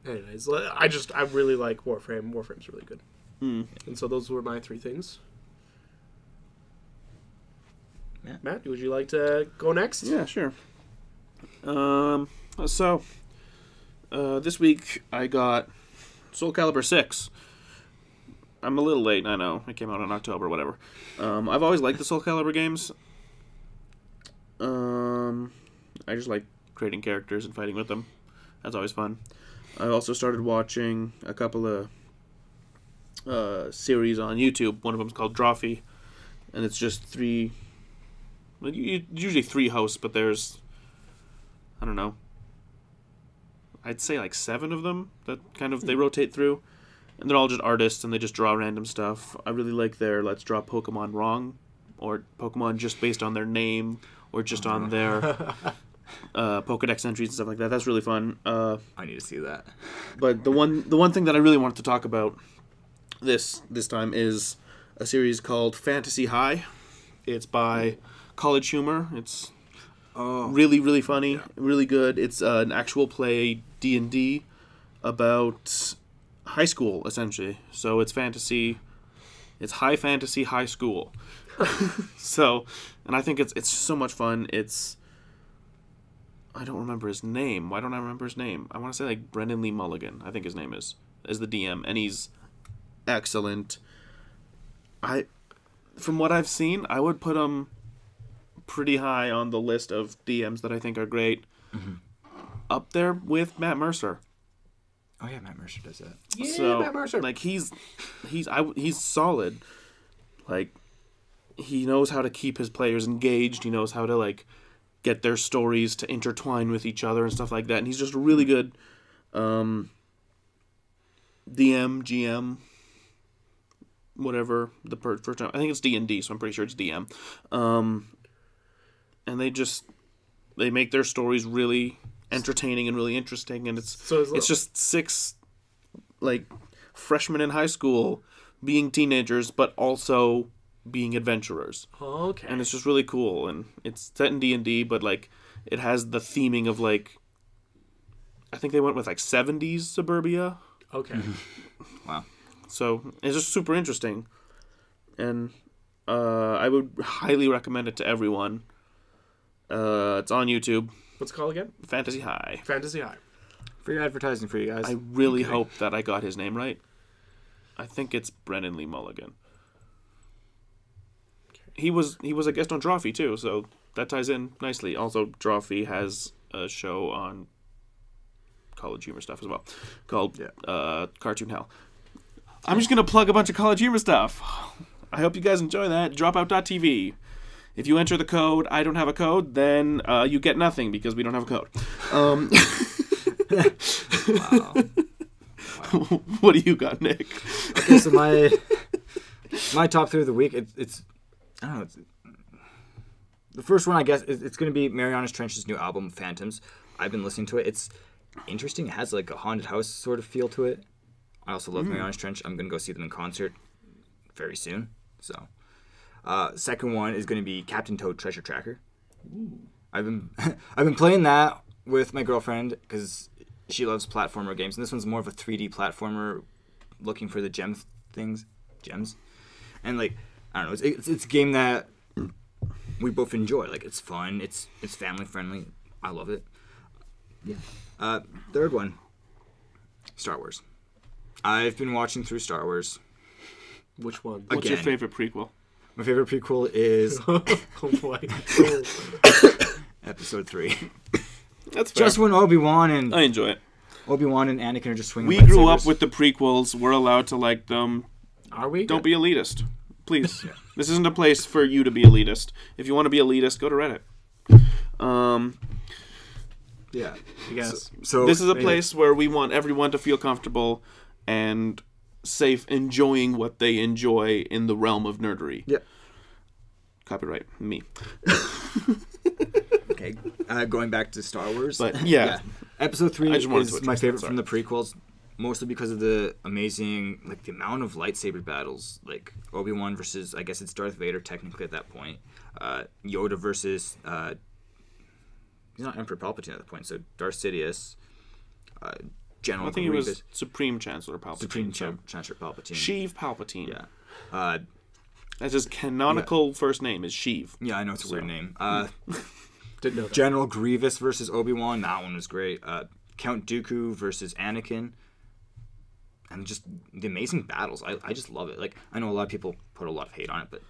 S3: Anyways, I really like Warframe. Warframe's really good. And so those were my three things. Matt, would you like to go next?
S2: Yeah, sure. So this week I got Soul Calibur 6. I'm a little late, I know. It came out in October, whatever. I've always liked the Soul Calibur games. I just like creating characters and fighting with them. That's always fun. I also started watching a couple of series on YouTube. One of them is called Drawfee, and it's just usually three hosts, but there's, I don't know, I'd say like 7 of them that kind of they rotate through, and they're all just artists and they just draw random stuff. I really like their Let's Draw Pokemon Wrong, or Pokemon just based on their name, or just on their Pokedex entries and stuff like that. That's really fun.
S1: I need to see that.
S2: But the one thing that I really wanted to talk about this time is a series called Fantasy High. It's by College Humor. It's really, really funny, really good. It's an actual play D&D about high school, essentially. So it's fantasy. It's high fantasy, high school. So, and I think it's so much fun. I don't remember his name. Why don't I remember his name? I want to say like Brendan Lee Mulligan, I think his name is the DM, and he's excellent. From what I've seen, I would put him pretty high on the list of DMs that I think are great. Mm-hmm. Up there with Matt Mercer.
S1: Oh yeah, Matt Mercer does that.
S3: Yeah,
S2: so,
S3: Matt Mercer.
S2: Like he's solid. Like he knows how to keep his players engaged. He knows how to like get their stories to intertwine with each other and stuff like that. And he's just a really good DM, GM, whatever the first time. I think it's D&D, so I'm pretty sure it's DM. And they make their stories really entertaining and really interesting, and it's just 6 like freshmen in high school being teenagers, but also being adventurers.
S3: Okay.
S2: And it's just really cool, and it's set in D&D, but like it has the theming of like, I think they went with like 70s suburbia.
S3: Okay.
S1: Wow.
S2: So it's just super interesting, and I would highly recommend it to everyone. It's on YouTube.
S3: What's it called again?
S2: Fantasy High.
S3: Fantasy High.
S1: Free advertising for you guys.
S2: I really hope that I got his name right. I think it's Brendan Lee Mulligan. Okay. He was a guest on Drawfee too, so that ties in nicely. Also, Drawfee has a show on College Humor stuff as well called Cartoon Hell. I'm just going to plug a bunch of College Humor stuff. I hope you guys enjoy that. Dropout.tv. If you enter the code, I don't have a code, then you get nothing because we don't have a code.
S1: Wow.
S2: What do you got, Nick?
S1: Okay, so my top 3 of the week, it's I don't know. The first one, I guess, it's going to be Marianas Trench's new album, Phantoms. I've been listening to it. interesting. It has like a haunted house sort of feel to it. I also love Mariana's Trench. I'm gonna go see them in concert very soon. So, second one is gonna be Captain Toad Treasure Tracker. Ooh. I've been playing that with my girlfriend because she loves platformer games, and this one's more of a 3D platformer, looking for the gems, and like I don't know, it's a game that we both enjoy. Like it's fun, it's family friendly. I love it. Yeah. Third one, Star Wars. I've been watching through Star Wars.
S3: Which one?
S1: Again.
S2: What's your favorite prequel?
S1: My favorite prequel is
S3: oh boy.
S1: Episode 3.
S2: That's fair.
S1: Just when Obi-Wan and
S2: I enjoy it.
S1: Obi-Wan and Anakin are just swinging.
S2: We grew up with the prequels. We're allowed to like them.
S3: Are we?
S2: Don't be elitist, please. Yeah. This isn't a place for you to be elitist. If you want to be elitist, go to Reddit.
S1: Yeah,
S3: I guess.
S2: So this is a place where we want everyone to feel comfortable and safe, enjoying what they enjoy in the realm of nerdery.
S1: Yeah.
S2: Copyright me.
S1: Okay, going back to Star Wars.
S2: But yeah.
S1: Episode 3 is my favorite from the prequels, mostly because of the amazing, like the amount of lightsaber battles, like Obi-Wan versus, I guess it's Darth Vader technically at that point, Yoda versus, he's not Emperor Palpatine at that point, so Darth Sidious, General
S2: I think
S1: Grievous.
S2: it was Supreme Chancellor Palpatine.
S1: Chancellor Palpatine.
S2: Sheev Palpatine.
S1: Yeah.
S2: That's his canonical first name is Sheev.
S1: Yeah, I know it's a weird name.
S3: Didn't know that.
S1: General Grievous versus Obi-Wan, that one was great. Count Dooku versus Anakin. And just the amazing battles. I just love it. Like, I know a lot of people put a lot of hate on it, but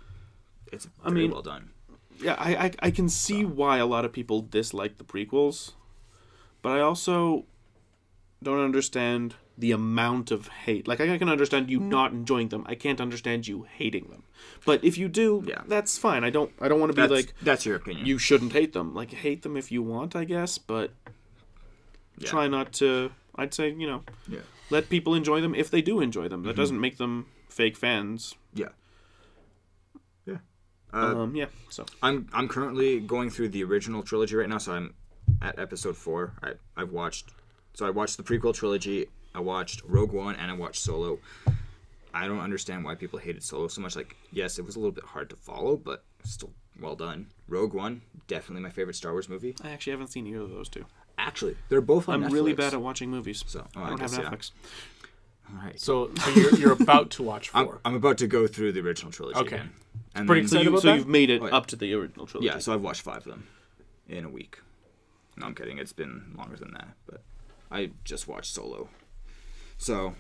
S1: it's very well done.
S2: Yeah, I can see why a lot of people dislike the prequels, but I also don't understand the amount of hate. Like, I can understand you not enjoying them. I can't understand you hating them. But if you do, that's fine. I don't want to be like...
S1: That's your opinion.
S2: You shouldn't hate them. Like, hate them if you want, I guess, but try not to... I'd say, let people enjoy them if they do enjoy them. That doesn't make them fake fans.
S1: Yeah.
S2: So
S1: I'm currently going through the original trilogy right now, so I'm at episode 4. I watched the prequel trilogy, I watched Rogue One, and I watched Solo. I don't understand why people hated Solo so much. Like, yes, it was a little bit hard to follow, but still well done. Rogue One, definitely my favorite Star Wars movie.
S2: I actually haven't seen either of those two.
S1: Actually, they're both on Netflix.
S2: I'm really bad at watching movies,
S1: so
S2: I don't have Netflix.
S1: All right.
S3: So you're about to watch 4.
S1: I'm about to go through the original trilogy.
S3: Okay.
S1: Again. And
S3: pretty excited about that?
S2: So you've made it up to the original trilogy.
S1: Yeah, so I've watched 5 of them in a week. No, I'm kidding. It's been longer than that, but I just watched Solo. So,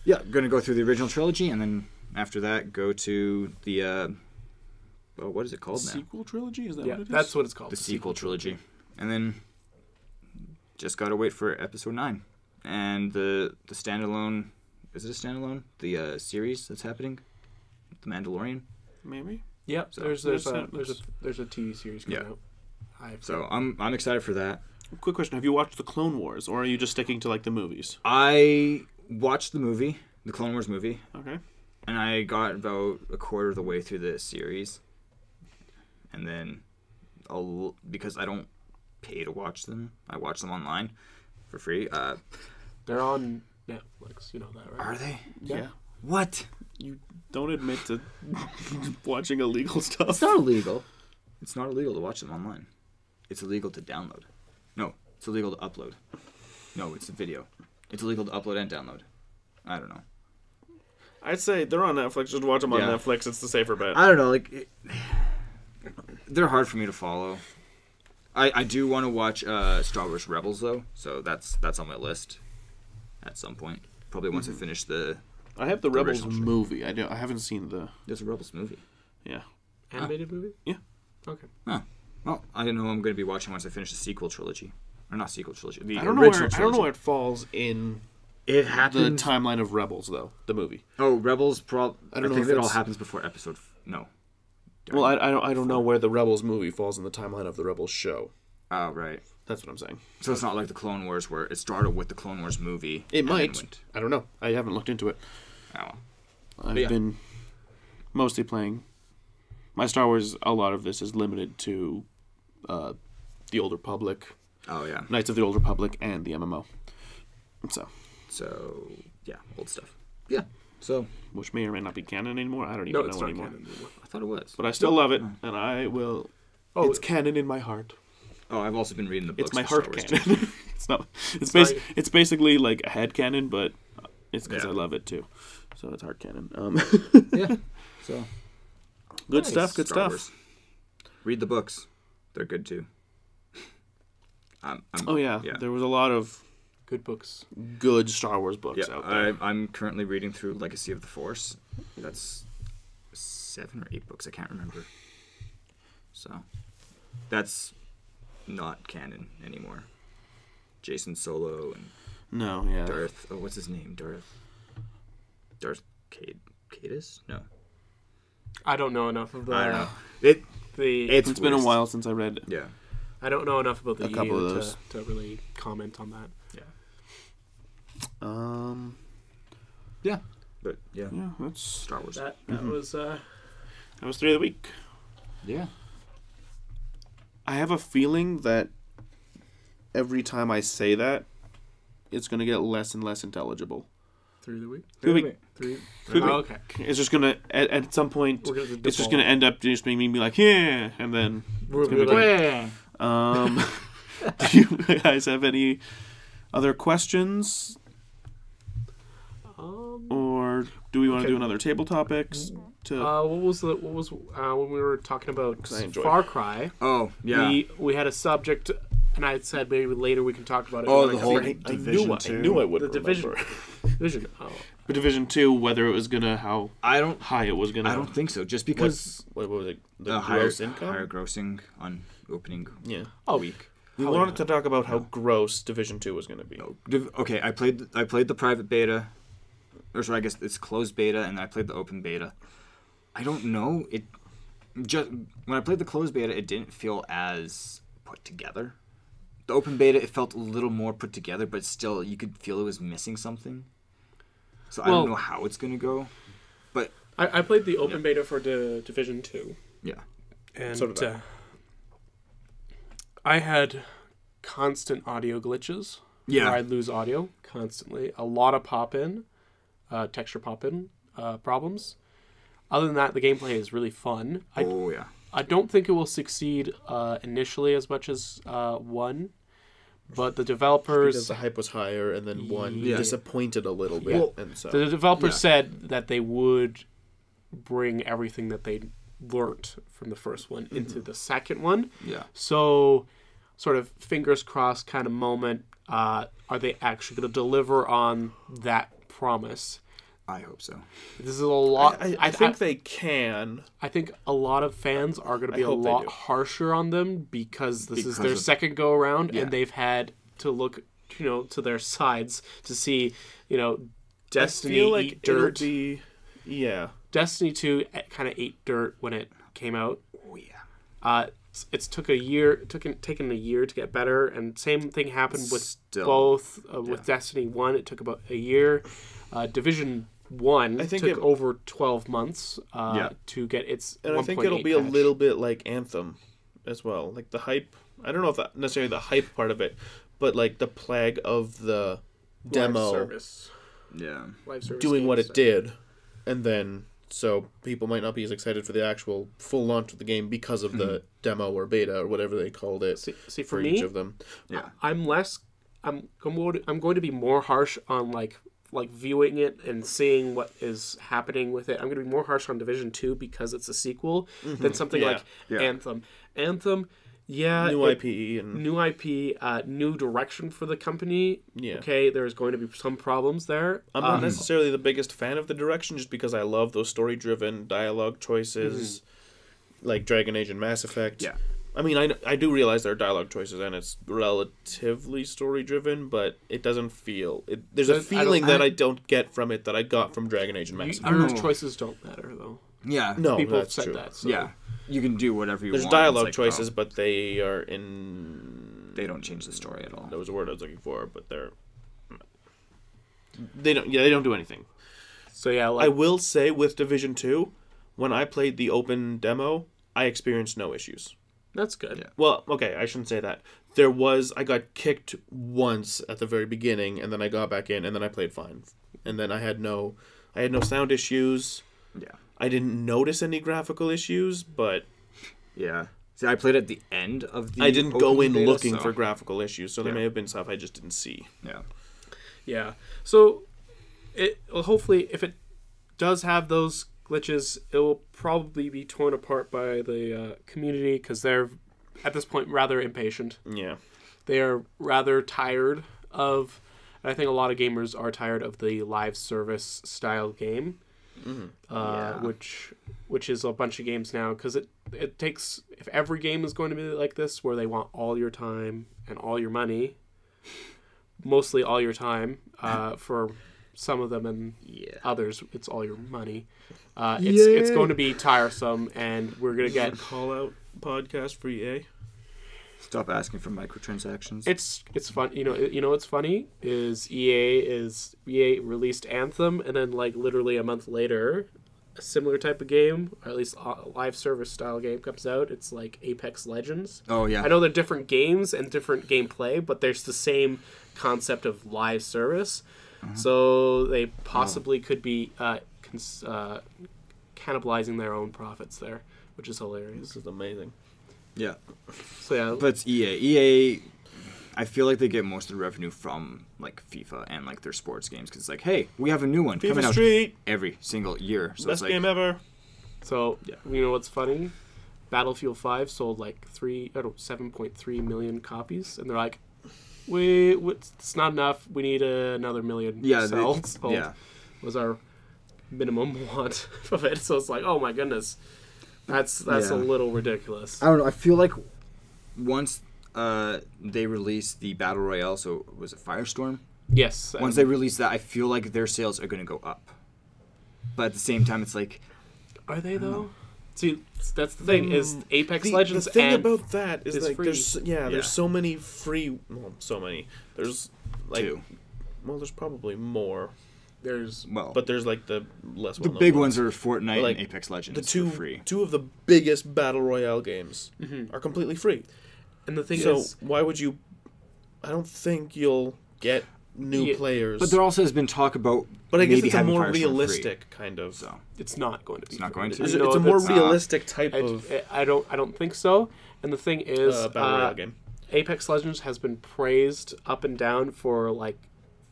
S1: yeah, I'm going to go through the original trilogy, and then after that, go to the, what is it called now?
S2: Sequel trilogy? Is that what it is?
S3: That's what it's called.
S1: The sequel trilogy. And then just got to wait for episode 9. And the standalone, is it a standalone? The series that's happening? The Mandalorian?
S2: Maybe.
S3: Yeah,
S1: so,
S3: there's a TV series coming out.
S1: So I'm excited for that.
S2: Quick question: have you watched the Clone Wars, or are you just sticking to like the movies?
S1: I watched the movie, the Clone Wars movie.
S2: Okay.
S1: And I got about a quarter of the way through the series, and then because I don't pay to watch them, I watch them online for free.
S3: They're on Netflix. You know that, right?
S1: Are they?
S2: Yeah.
S1: What?
S2: You don't admit to watching illegal stuff.
S1: It's not illegal. It's not illegal to watch them online. It's illegal to download. No, it's illegal to upload. No, it's a video. It's illegal to upload and download. I don't know.
S2: I'd say they're on Netflix. Just watch them on Netflix. It's the safer bet.
S1: I don't know. Like, they're hard for me to follow. I do want to watch Star Wars Rebels though, so that's on my list at some point. Probably once I finish the.
S2: I have the Rebels movie. I haven't seen the.
S1: There's a Rebels movie.
S2: Yeah.
S3: Animated movie?
S2: Yeah.
S3: Okay.
S1: Oh. Well, I don't know. I'm going to be watching once I finish the sequel trilogy, or not sequel trilogy. The
S2: I don't know where it falls in.
S1: It happens.
S2: The timeline of Rebels, though, the movie.
S1: Oh, Rebels. I
S2: don't know
S1: think
S2: if
S1: it all happens before episode. No.
S2: Well, I don't know where the Rebels movie falls in the timeline of the Rebels show.
S1: Oh, right.
S2: That's what I'm saying.
S1: So it's not like the Clone Wars, where it started with the Clone Wars movie.
S2: It might. I don't know. I haven't looked into it.
S1: Oh.
S2: I've been mostly playing. My Star Wars, a lot of this is limited to the Old Republic.
S1: Oh, yeah.
S2: Knights of the Old Republic and the MMO.
S1: So yeah, old stuff. Yeah. So
S2: which may or may not be canon anymore. I don't even know anymore.
S1: I thought it was,
S2: but I still love it, and I will. Oh, it's canon in my heart.
S1: Oh, I've also been reading the books.
S2: It's my heart canon. It's not. It's basically like a head canon, but it's because I love it too. So it's heart canon.
S1: Yeah. So
S2: good stuff. Good
S1: Star
S2: stuff.
S1: Wars. Read the books; they're good too.
S2: There was a lot of
S3: good books,
S2: good Star Wars books out there.
S1: I'm currently reading through Legacy of the Force. That's 7 or 8 books. I can't remember. So that's not canon anymore. Jason Solo and Darth. Oh, what's his name? Darth Cadus? No.
S3: I don't know enough of the.
S1: I don't know.
S2: It's been a while since I read it.
S1: Yeah.
S3: I don't know enough about the
S2: couple of those
S3: to really comment on that.
S1: Yeah. But yeah,
S2: that's
S1: Star Wars.
S3: That was
S2: 3 of the week.
S1: Yeah.
S2: I have a feeling that every time I say that, it's going to get less and less intelligible.
S3: 3 of the week.
S2: 3 of the week.
S3: 3. Oh, okay.
S2: It's just going to at some point. It's just going to end up just making me be like, yeah, and then it's gonna be do you guys have any other questions? Or do we want to do another table topics?
S3: What was when we were talking about Far Cry?
S1: Oh yeah,
S3: we had a subject, and I had said maybe later we can talk about it.
S1: Oh, the whole Division 2.
S2: I knew I would
S3: the
S2: remember.
S3: Division. Oh.
S2: But Division 2, whether it was gonna high it was gonna.
S1: I don't think so. Just because
S2: what was it? The gross income,
S1: higher grossing on opening. Week.
S2: We wanted to talk about how gross Division 2 was going to be.
S1: Okay, I played the private beta, or sorry, I guess it's closed beta, and I played the open beta. I don't know. When I played the closed beta, it didn't feel as put together. The open beta, it felt a little more put together, but still, you could feel it was missing something. So I don't know how it's going to go. But
S3: I played the open beta for Division 2.
S1: Yeah.
S3: And
S2: so did I.
S3: I had constant audio glitches.
S1: Yeah.
S3: Where I'd lose audio constantly. A lot of pop-in, texture pop-in problems. Other than that, the gameplay is really fun. I don't think it will succeed initially as much as 1, but the developers...
S2: Because the hype was higher, and then 1 disappointed a little bit.
S3: Well,
S2: and so.
S3: The developers said that they would bring everything that they learned from the first one into the second one.
S1: Yeah.
S3: So, sort of fingers crossed kind of moment. Are they actually going to deliver on that promise?
S1: I hope so.
S3: This is a lot.
S2: I think they can.
S3: I think a lot of fans are going to be a lot harsher on them because this is their second go around, and they've had to look, to their sides to see, Destiny eat dirt. Destiny 2 kind of ate dirt when it came out.
S1: Oh yeah.
S3: It's taken a year to get better, and same thing happened with both. With Destiny 1, it took about a year. Division 1 took over 12 months to get its 1.8
S2: And I think it'll be a little bit like Anthem as well. Like the hype, I don't know if that necessarily the hype part of it, but like the plague of the demo
S3: service.
S1: Live service
S2: doing what it did, and then so people might not be as excited for the actual full launch of the game because of the demo or beta or whatever they called it.
S3: See
S2: for
S3: me,
S2: each of them.
S3: Yeah, I'm going to be more harsh on like viewing it and seeing what is happening with it. I'm going to be more harsh on Division 2 because it's a sequel than something like Anthem. Anthem,
S2: new IP,
S3: new direction for the company.
S2: Yeah.
S3: Okay, there's going to be some problems there.
S2: I'm not necessarily the biggest fan of the direction just because I love those story-driven dialogue choices like Dragon Age and Mass Effect.
S1: Yeah.
S2: I mean, I do realize there are dialogue choices and it's relatively story-driven, but it doesn't feel... there's a feeling that I don't get from it that I got from Dragon Age and Mass Effect.
S3: Your choices don't matter, though.
S1: Yeah.
S2: No,
S3: people
S2: that's
S3: have said
S2: true.
S3: that. So.
S1: Yeah. You can do whatever you want.
S2: There's dialogue choices, but they are in...
S1: They don't change the story at all.
S2: That was a word I was looking for, but they don't do anything.
S3: So yeah,
S2: I will say with Division 2, when I played the open demo, I experienced no issues.
S3: That's good.
S1: Yeah.
S2: Well, okay, I shouldn't say that. I got kicked once at the very beginning, and then I got back in, and then I played fine. And then I had no sound issues.
S1: Yeah.
S2: I didn't notice any graphical issues, but...
S1: Yeah. See, I played at the end of the...
S2: I didn't go in
S1: beta,
S2: looking for graphical issues, so there may have been stuff I just didn't see.
S1: Yeah.
S3: Yeah. So, hopefully, if it does have those glitches, it will probably be torn apart by the community, because they're, at this point, rather impatient.
S2: Yeah.
S3: They are rather tired of... I think a lot of gamers are tired of the live service style game, which is a bunch of games now, because it takes, if every game is going to be like this, where they want all your time and all your money, mostly all your time, for some of them, and others it's all your money. It's going to be tiresome, and we're going to get
S2: call out podcast for EA.
S1: Stop asking for microtransactions.
S3: It's fun. You know what's funny is EA released Anthem, and then like literally a month later, a similar type of game, or at least a live service style game, comes out. It's like Apex Legends.
S1: Oh yeah.
S3: I know they're different games and different gameplay, but there's the same concept of live service. So they possibly could be cannibalizing their own profits there, which is hilarious.
S2: This is amazing.
S1: Yeah.
S3: So yeah,
S1: but it's EA. EA, I feel like they get most of the revenue from like FIFA and like their sports games, because it's like, hey, we have a new one coming out every single year. So
S2: best game ever.
S3: So you know what's funny? Battlefield 5 sold like 7.3 million copies, and they're like, it's not enough. We need another million. Sold. Was our minimum want of it. So it's like, oh my goodness. That's a little ridiculous.
S1: I don't know. I feel like once they release the Battle Royale, so was it Firestorm?
S3: Yes.
S1: Once they release that, I feel like their sales are going to go up. But at the same time, it's like...
S3: Are they, though? See, that's the thing, is Apex Legends
S2: the thing about that is like,
S3: free.
S2: There's so many free... Well, so many. There's like...
S1: 2.
S2: Well, there's probably more. But there's like the less
S1: the big ones are Fortnite and Apex Legends.
S2: The
S1: free.
S2: Two of the biggest battle royale games are completely free.
S3: And the thing
S2: is, why would you? I don't think you'll get new players.
S1: But there also has been talk about.
S2: But I guess it's a more realistic kind of.
S1: So
S3: it's not going to be.
S1: It's not going to.
S2: It's a more realistic type of.
S3: I don't think so. And the thing is,
S2: battle royale game.
S3: Apex Legends has been praised up and down for like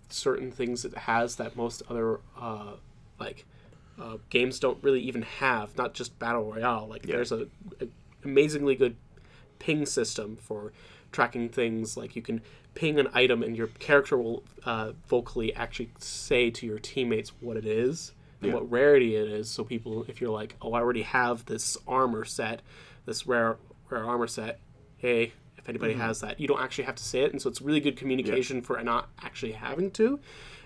S3: certain things it has that most other games don't really even have. Not just battle royale. There's a amazingly good ping system for tracking things. Like you can ping an item and your character will vocally actually say to your teammates what it is and what rarity it is. So people, if you're like, oh, I already have this armor set, this rare armor set, hey, if anybody has that, you don't actually have to say it. And so it's really good communication for not actually having to.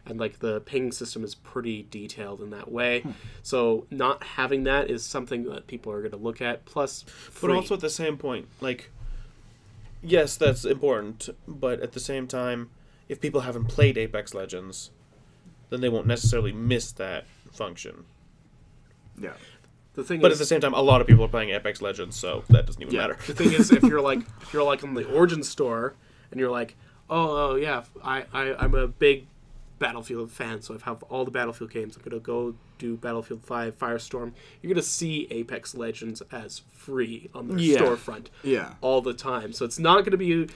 S3: And like the ping system is pretty detailed in that way. So not having that is something that people are going to look at. Plus, free.
S2: But also at the same point, like, yes, that's important. But at the same time, if people haven't played Apex Legends, then they won't necessarily miss that function.
S1: Yeah.
S2: But at the same time, a lot of people are playing Apex Legends, so that doesn't even matter.
S3: The thing is, if you're like in the Origin store and you're like, oh yeah, I'm a big Battlefield fan, so I have all the Battlefield games. I'm gonna go do Battlefield 5, Firestorm. You're gonna see Apex Legends as free on their storefront, all the time. So it's not gonna be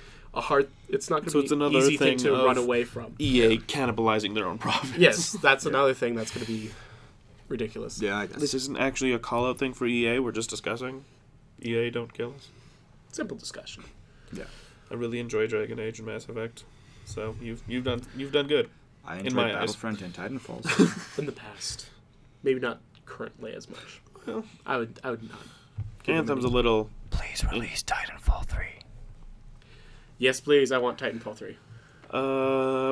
S3: it's not gonna be an easy thing to run away from.
S2: EA cannibalizing their own profits.
S3: Yes, that's another thing that's gonna be ridiculous.
S1: Yeah, I guess.
S2: This isn't actually a call-out thing for EA. We're just discussing. EA, don't kill us.
S3: Simple discussion.
S1: Yeah.
S2: I really enjoy Dragon Age and Mass Effect, so you've done good.
S1: I enjoy Battlefront and Titanfall
S3: in the past, maybe not currently as much.
S2: Well,
S3: I would not.
S2: Anthem's a little.
S1: Please release Titanfall 3.
S3: Yes, please. I want Titanfall 3.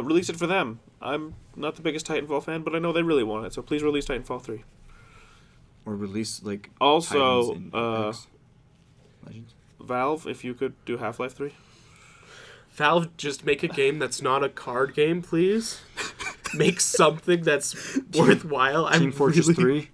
S2: Release it for them. I'm not the biggest Titanfall fan, but I know they really want it, so please release Titanfall 3.
S1: Or release, like,
S2: also,
S1: Legends?
S2: Valve, if you could do Half-Life 3.
S3: Valve, just make a game that's not a card game, please. Make something that's worthwhile.
S1: Team Fortress 3?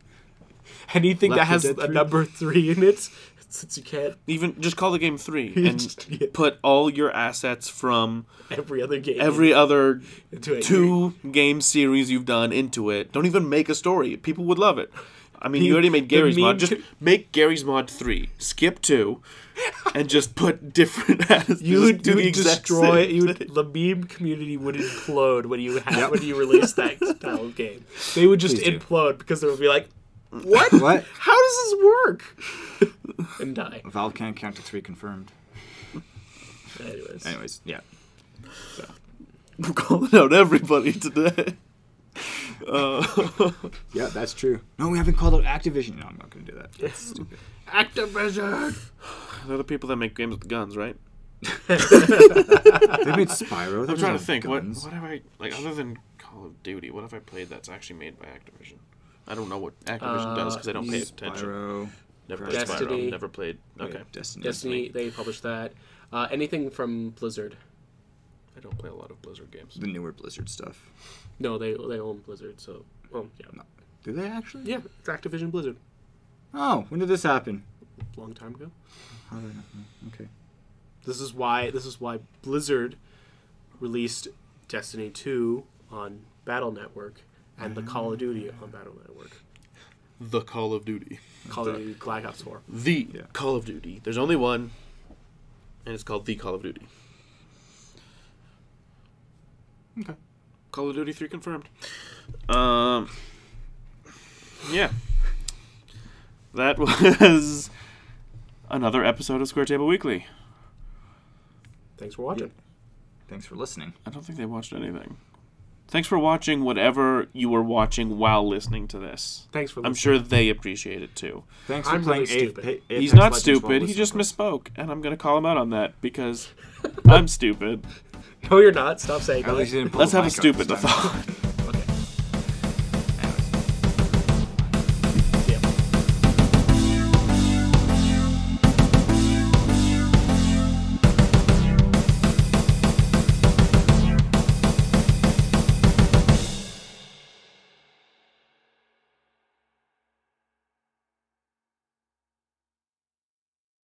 S3: Anything that has a number 3 in it, since you can't
S2: even just call the game 3 and put all your assets from
S3: every other game,
S2: every other 2 game series you've done into it. Don't even make a story. People would love it. I mean, you already made Gary's mod. Just make Gary's mod 3. Skip 2, and just put different assets.
S3: You would destroy. The meme community would implode when you release that style of game. They would just implode because they would be like, "What?
S1: What?
S3: How does this work?" and die.
S1: Valve can't count to 3 confirmed.
S3: Anyways,
S1: yeah. So.
S2: I'm calling out everybody today.
S1: Yeah, that's true. No, we haven't called out Activision. No, I'm not going to do that. That's stupid.
S2: Activision! They're the people that make games with guns, right?
S1: They made Spyro.
S2: I'm trying to think. What have I... Like, other than Call of Duty, what have I played that's actually made by Activision? I don't know what Activision does because I don't pay attention.
S1: Spyro.
S2: Never played Spyro. Never played... Okay.
S3: Destiny, they published that. Anything from Blizzard.
S2: I don't play a lot of Blizzard games.
S1: The newer Blizzard stuff.
S3: No, they own Blizzard, so... Well, yeah.
S1: No. Do they actually?
S3: Yeah, it's Activision Blizzard.
S1: Oh, when did this happen?
S3: A long time ago.
S1: How did I not know? Okay.
S3: This is why Blizzard released Destiny 2 on Battle Network and the Call of Duty on Battle Network.
S2: The Call of Duty.
S3: Call of Duty Black Ops 4.
S2: Call of Duty. There's only one, and it's called The Call of Duty.
S1: Okay.
S2: Call of Duty 3 confirmed. Yeah. That was another episode of Square Table Weekly.
S3: Thanks for watching.
S1: Yeah. Thanks for listening.
S2: I don't think they watched anything. Thanks for watching whatever you were watching while listening to this.
S3: Thanks for listening.
S2: I'm sure they appreciate it too.
S1: Thanks for playing stupid.
S2: He's not stupid. He just misspoke. And I'm going to call him out on that because I'm stupid.
S3: No, you're not. Stop saying that.
S2: Let's have a stupid thought.